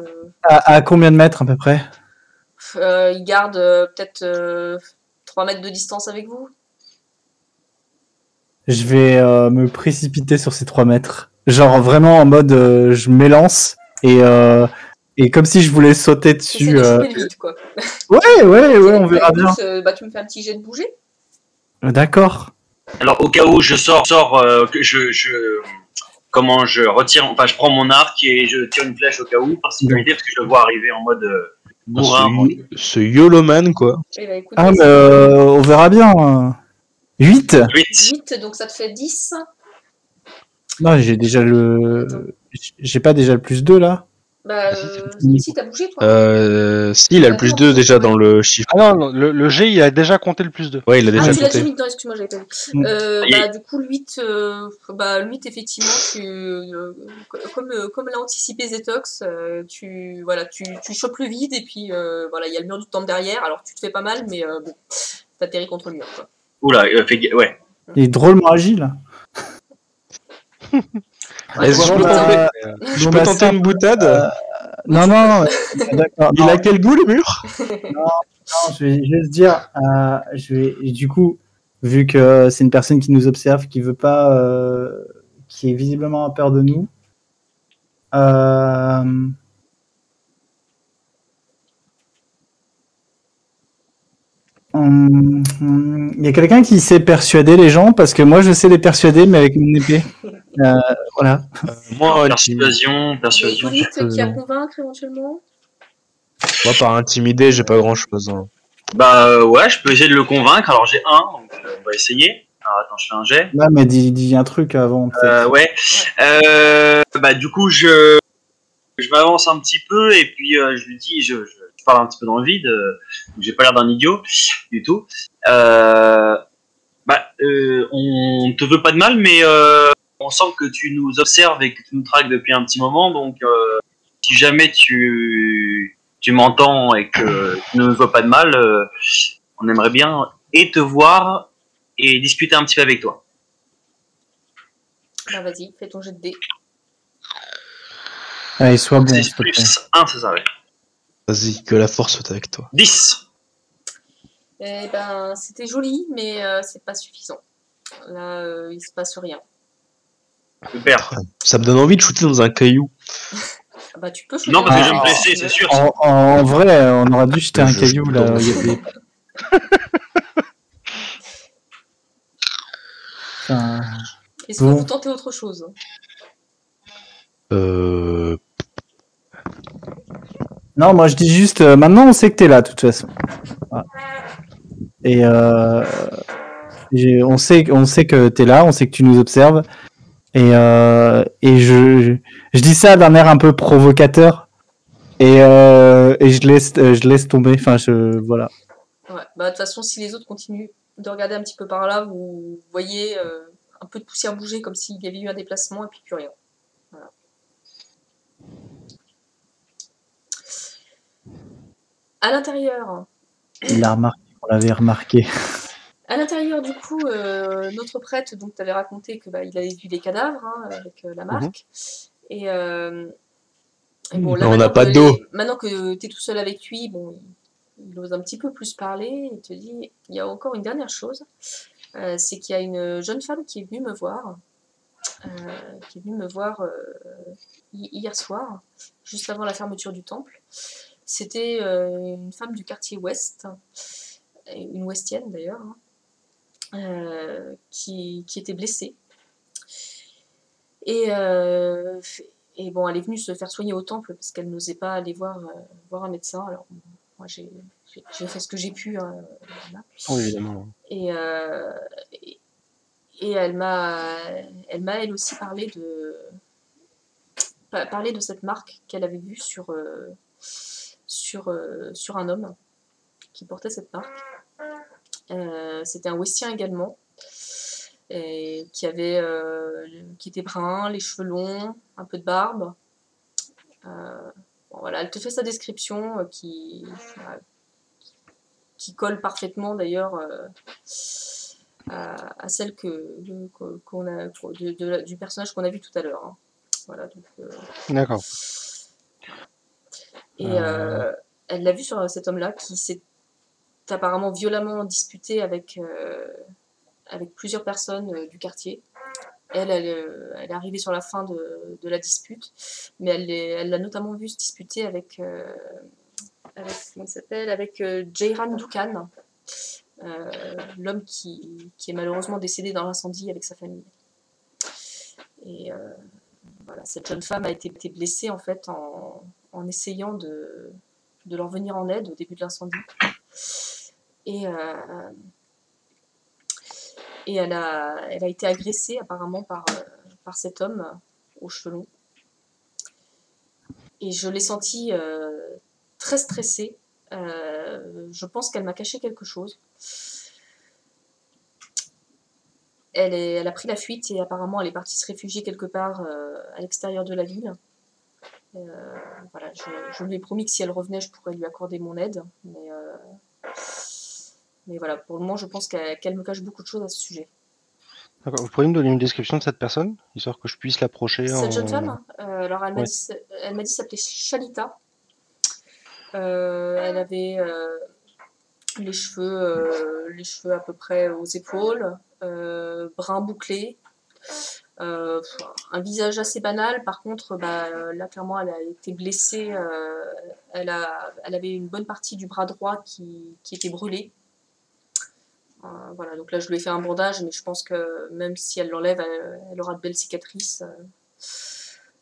À combien de mètres à peu près? Il garde peut-être 3 mètres de distance avec vous. Je vais me précipiter sur ces 3 mètres. Genre vraiment en mode je m'élance et comme si je voulais sauter T'essaies dessus. de trouver le vide, quoi. Ouais, on Bah, verra écoute, bien. tu me fais un petit jet de bouger. D'accord. Alors, au cas où je sors, que je retire, enfin, je prends mon arc et je tire une flèche au cas où, par sécurité, parce que je le vois arriver en mode bourrin. Ce YOLO-man, quoi. Et bah, écoute, Ah, mais vas-y. on verra bien. 8? 8. 8, donc ça te fait 10. Non, j'ai déjà le. J'ai pas déjà le plus 2 là? Bah, c'est si, t'as bougé, toi. Si, il a le plus 2 déjà dans le chiffre. Ah non, le G, il a déjà compté le plus 2. Ouais, il a déjà Tu l'as déjà compté. mis dedans, excuse-moi, j'avais pas vu. Et- Du coup, le 8, le 8 effectivement, comme l'a anticipé Zetox, tu chopes le vide et puis voilà, il y a le mur du temple derrière, alors tu te fais pas mal, mais bon, t'atterris contre le mur, quoi. Oula, ouais. Il est drôlement agile. Est-ce que je peux tenter, je peux tenter une boutade? Non, d'accord. Il a quel goût, le mur? Non, je vais juste dire, du coup, vu que c'est une personne qui nous observe, qui veut pas, qui est visiblement en peur de nous, il y a quelqu'un qui sait persuader les gens, parce que moi je sais les persuader, mais avec mon épée. Voilà. Moi, Persuasion. Hippolyte qui a convaincre éventuellement. Moi, par intimider, j'ai pas grand-chose. Hein. Bah ouais, je peux essayer de le convaincre. Alors j'ai un, donc on va essayer. Alors attends, je fais un jet. Ouais, mais dis un truc avant. Ouais. Bah du coup, je m'avance un petit peu et puis je lui dis, je parle un petit peu dans le vide. J'ai pas l'air d'un idiot du tout. On te veut pas de mal, mais on sent que tu nous observes et que tu nous traques depuis un petit moment. Donc si jamais tu m'entends et que tu ne nous veux pas de mal, on aimerait bien et te voir et discuter un petit peu avec toi. Bah vas-y, fais ton jet de dés. Allez, sois bon. 6 plus 1, c'est ça, ouais. Vas-y, que la force soit avec toi. 10. Eh ben, c'était joli, mais c'est pas suffisant. Là, il se passe rien. Super. Ça me donne envie de shooter dans un caillou. Bah tu peux shooter. Non, parce que je vais un me caillou, blesser, si tu c'est veux. sûr. En vrai, on aurait dû jeter un caillou là. Enfin, Est-ce que bon. vous tentez autre chose? Non, moi je dis juste, maintenant on sait que t'es là de toute façon. Voilà. Et on sait que t'es là, on sait que tu nous observes. Et je dis ça d'un air un peu provocateur. Et je laisse tomber. Enfin, voilà. Ouais. Bah de toute façon, si les autres continuent de regarder un petit peu par là, vous voyez un peu de poussière bouger comme s'il y avait eu un déplacement et puis plus rien. Voilà. À l'intérieur. Il l'a remarqué, on l'avait remarqué. À l'intérieur, du coup, notre prêtre, donc tu avais raconté que il avait vu les cadavres avec la marque. Et bon, là, On n'a maintenant pas que, d'eau. maintenant que tu es tout seul avec lui, bon, il ose un petit peu plus parler. Il te dit, il y a encore une dernière chose, c'est qu'il y a une jeune femme qui est venue me voir, hier soir, juste avant la fermeture du temple. C'était une femme du quartier ouest, une ouestienne d'ailleurs, qui était blessée. Et bon, elle est venue se faire soigner au temple parce qu'elle n'osait pas aller voir un médecin. Alors, moi, j'ai fait ce que j'ai pu. Voilà. Oui, évidemment. Et elle m'a elle aussi parlé de cette marque qu'elle avait vue sur un homme qui portait cette marque. C'était un Westien également, et qui était brun, les cheveux longs, un peu de barbe. Bon, voilà, elle te fait sa description qui colle parfaitement d'ailleurs à celle qu'on a du personnage qu'on a vu tout à l'heure. Voilà, donc, D'accord. et elle l'a vu sur cet homme-là qui s'est apparemment violemment disputé avec plusieurs personnes du quartier. Elle est arrivée sur la fin de la dispute, mais elle l'a notamment vu se disputer avec comment il s'appelle, avec Jairan Dukhan, l'homme qui est malheureusement décédé dans l'incendie avec sa famille. Et voilà, cette jeune femme a été blessée en fait en essayant de leur venir en aide au début de l'incendie. Et elle a été agressée apparemment par cet homme aux cheveux longs. Et je l'ai sentie très stressée. Je pense qu'elle m'a caché quelque chose. Elle a pris la fuite et apparemment elle est partie se réfugier quelque part à l'extérieur de la ville. Voilà, je lui ai promis que si elle revenait, je pourrais lui accorder mon aide. Mais voilà, pour le moment, je pense qu'elle me cache beaucoup de choses à ce sujet. D'accord. Vous pourriez me donner une description de cette personne, histoire que je puisse l'approcher Cette jeune femme, alors elle m'a Ouais. dit s'appeler Shalita. Elle avait les cheveux à peu près aux épaules, brun bouclé, un visage assez banal. Par contre, là clairement, elle a été blessée. Elle avait une bonne partie du bras droit qui était brûlée. Voilà, donc là je lui ai fait un bandage, mais je pense que même si elle l'enlève, elle aura de belles cicatrices.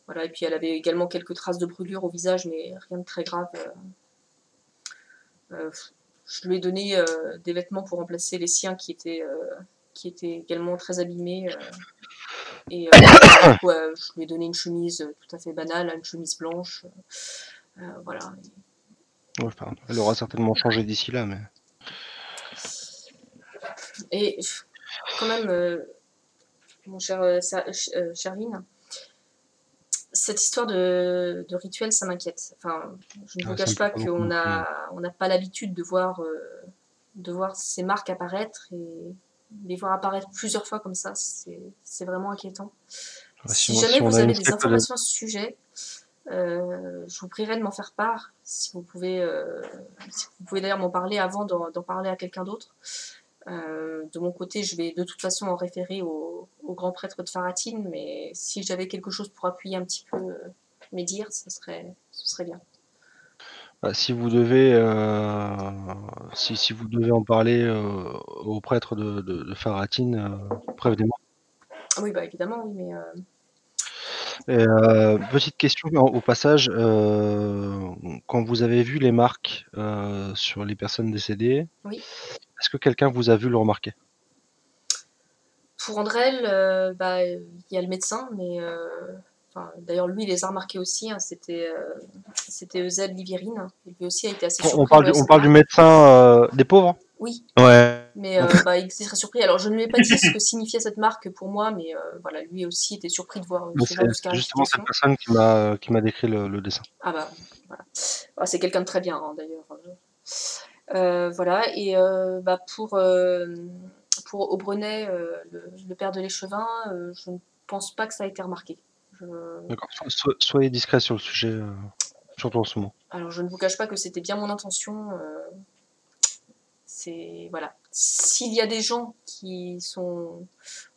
Voilà, et puis elle avait également quelques traces de brûlure au visage, mais rien de très grave. Je lui ai donné des vêtements pour remplacer les siens qui étaient également très abîmés. Et du coup, je lui ai donné une chemise tout à fait banale, une chemise blanche. Voilà. Ouais, enfin, elle aura certainement changé d'ici là, mais. Et quand même, mon cher Shervin, cette histoire de rituel, ça m'inquiète. Enfin, je ne vous cache pas qu'on n'a pas l'habitude de voir ces marques apparaître et les voir apparaître plusieurs fois comme ça, c'est vraiment inquiétant. Si jamais vous avez des informations à ce sujet, je vous prierai de m'en faire part. Si vous pouvez d'ailleurs m'en parler avant d'en parler à quelqu'un d'autre. De mon côté, je vais de toute façon en référer au grand prêtre de Faratine, mais si j'avais quelque chose pour appuyer un petit peu mes dires, ce serait bien. Si vous devez, si vous devez en parler au prêtre de Faratine, prévenez-moi. Oui, évidemment, oui, mais. Petite question au passage, quand vous avez vu les marques sur les personnes décédées, oui. Est-ce que quelqu'un vous a vu le remarquer? Pour Andrel, il y a le médecin, mais d'ailleurs lui il les a remarqués aussi. C'était Ezel Livirine. Lui aussi a été assez surpris. On parle du médecin des pauvres? Oui. Ouais. Mais il était très surpris. Alors je ne lui ai pas dit ce que signifiait cette marque pour moi, mais voilà, lui aussi était surpris de voir ce genre de scarification. C'est justement cette personne qui m'a décrit le dessin. Ah voilà. C'est quelqu'un de très bien d'ailleurs. Voilà, et pour Aubrenet, le père de l'échevin, je ne pense pas que ça a été remarqué. D'accord. Soyez discret sur le sujet, surtout en ce moment. Alors, je ne vous cache pas que c'était bien mon intention. Voilà. S'il y a des gens qui sont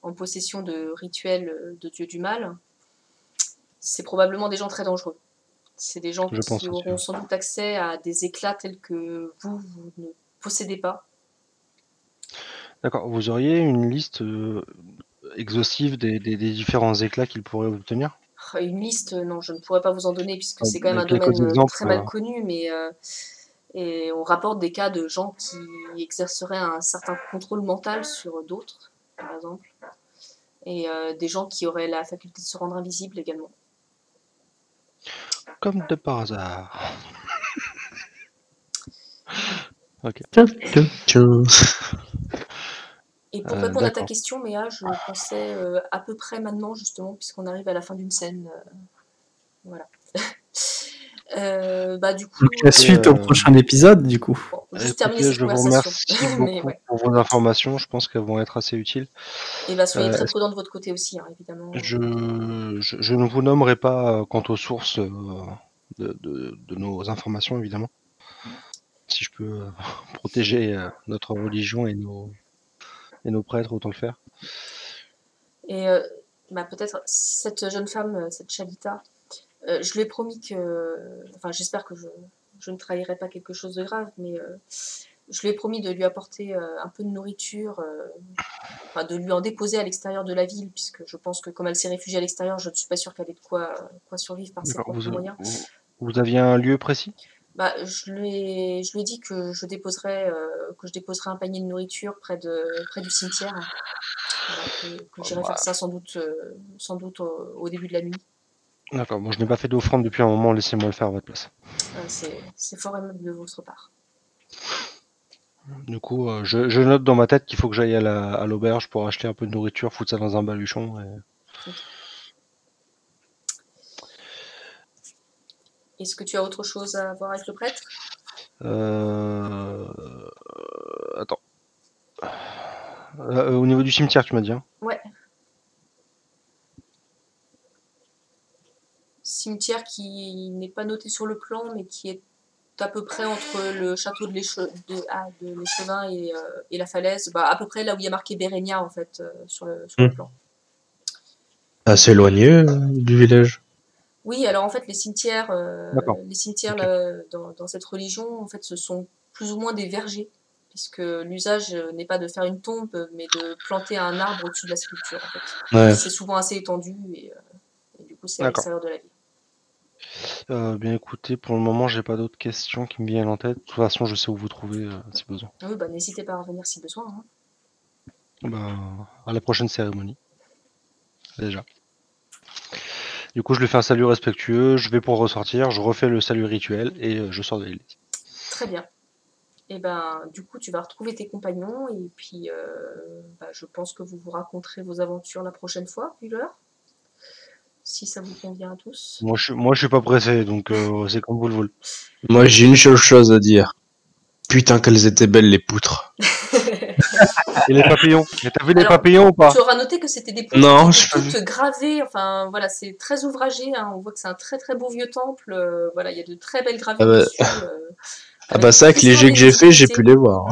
en possession de rituels de dieu du mal, c'est probablement des gens très dangereux. C'est des gens qui auront sans doute accès à des éclats tels que vous ne possédez pas. D'accord. Vous auriez une liste exhaustive des différents éclats qu'ils pourraient obtenir? Une liste, non, je ne pourrais pas vous en donner puisque c'est quand même un domaine très mal connu, mais et on rapporte des cas de gens qui exerceraient un certain contrôle mental sur d'autres, par exemple, et des gens qui auraient la faculté de se rendre invisibles également. Comme de par hasard. Ok. Et pour répondre à ta question, Méa, je pensais à peu près maintenant, justement, puisqu'on arrive à la fin d'une scène. Voilà. Du coup, donc la suite au prochain épisode, du coup. Bon, juste terminer cette conversation. Je vous remercie beaucoup pour vos informations. Je pense qu'elles vont être assez utiles. Et soyez très prudents de votre côté aussi, hein, évidemment. Je ne vous nommerai pas quant aux sources de nos informations, évidemment. Si je peux protéger notre religion et nos prêtres, autant le faire. Et peut-être cette jeune femme, cette Chalita, je lui ai promis que... Enfin, j'espère que je ne trahirai pas quelque chose de grave, mais je lui ai promis de lui apporter un peu de nourriture, de lui en déposer à l'extérieur de la ville, puisque je pense que comme elle s'est réfugiée à l'extérieur, je ne suis pas sûre qu'elle ait de quoi survivre par ses propres moyens. Vous aviez un lieu précis ? Je lui ai dit que je déposerais un panier de nourriture près du cimetière, que j'irais faire ça sans doute au début de la nuit. D'accord, bon, je n'ai pas fait d'offrande depuis un moment, laissez-moi le faire à votre place. C'est fort aimable de votre part. Du coup, je note dans ma tête qu'il faut que j'aille à l'auberge pour acheter un peu de nourriture, foutre ça dans un baluchon. Et... Okay. Est-ce que tu as autre chose à voir avec le prêtre ? Attends. Au niveau du cimetière, tu m'as dit, hein ? Ouais. Cimetière qui n'est pas noté sur le plan, mais qui est à peu près entre le château de l'échevin et la falaise, à peu près là où il y a marqué Bérénia, en fait, sur le plan. Assez éloigné du village. Oui, alors en fait, les cimetières okay. Là, dans cette religion, en fait, ce sont plus ou moins des vergers, puisque l'usage n'est pas de faire une tombe, mais de planter un arbre au-dessus de la sculpture. En fait. Ouais. C'est souvent assez étendu, et du coup, c'est à l'extérieur de la ville. Bien écoutez, pour le moment, j'ai pas d'autres questions qui me viennent en tête. De toute façon, je sais où vous trouver si besoin. Oui, n'hésitez pas à revenir si besoin. Hein. À la prochaine cérémonie. Déjà. Du coup, je lui fais un salut respectueux, je vais pour ressortir, je refais le salut rituel et je sors de l'église. Très bien. Et du coup, tu vas retrouver tes compagnons et puis je pense que vous vous raconterez vos aventures la prochaine fois, vu l'heure. Si ça vous convient à tous. Moi, je suis pas pressé, donc c'est comme vous le voulez. Moi, j'ai une seule chose à dire. Putain, qu'elles étaient belles, les poutres. Et les papillons. T'as vu les papillons ou pas? Tu auras noté que c'était des poutres toutes gravées. Enfin, voilà, c'est très ouvragé. Hein. On voit que c'est un très très beau vieux temple. Voilà, il y a de très belles gravures dessus. Ça, avec les jets que j'ai fait, j'ai pu les voir.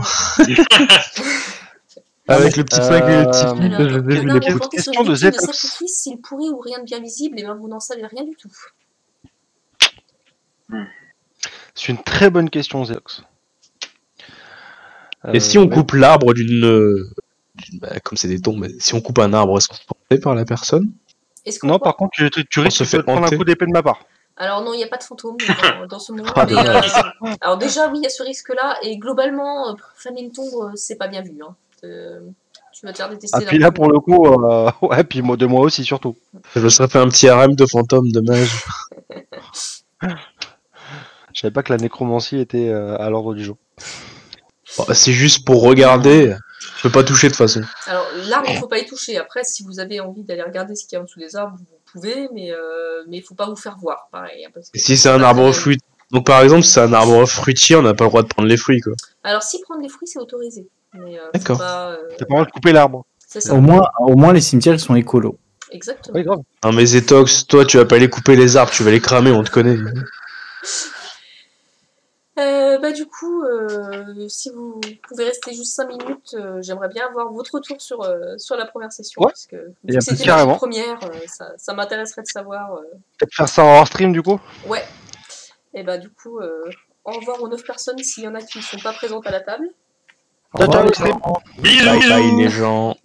Avec le petit flingue et le petit flip, je les ai vu les poutres. Question de sacrifice, s'il pourrit ou rien de bien visible, et vous n'en savez rien du tout. C'est une très bonne question, Zéox. Et si on coupe l'arbre comme c'est des tombes, si on coupe un arbre, est-ce qu'on se fait par la personne? Non, par contre, tu risques de prendre un coup d'épée de ma part. Alors non, il n'y a pas de fantôme dans ce monde. Alors déjà, oui, il y a ce risque-là, et globalement, profaner une tombe, c'est pas bien vu. Hein. Tu vas te faire détester. Ah, puis là, pour le coup, ouais, puis de moi aussi, surtout. Je me serais fait un petit harem de fantômes de mage. Je savais pas que la nécromancie était à l'ordre du jour. Bon, c'est juste pour regarder. Je peux pas toucher de toute façon. Alors l'arbre, il faut pas y toucher. Après, si vous avez envie d'aller regarder ce qu'il y a en dessous des arbres, vous pouvez, mais il faut pas vous faire voir, pareil. Parce que si c'est un arbre fruitier, donc par exemple, si c'est un arbre fruitier, on n'a pas le droit de prendre les fruits, quoi. Alors si prendre les fruits, c'est autorisé. Mais D'accord. faut pas, T'as pas le droit de couper l'arbre. c'est ça, Au moins, les cimetières, ils sont écolos. exactement. Oui, grave. Non mais Zetox, toi tu vas pas aller couper les arbres, tu vas les cramer, on te connaît. Du coup, si vous pouvez rester juste 5 minutes, j'aimerais bien avoir votre retour sur la première session. Ouais. Parce que Y vu a que c'était carrément. la première, ça m'intéresserait de savoir. Peut-être faire ça en hors stream du coup. Ouais. Et du coup, au revoir aux 9 personnes s'il y en a qui ne sont pas présentes à la table. Ciao, ciao, Au revoir, stream. Bye bye les gens.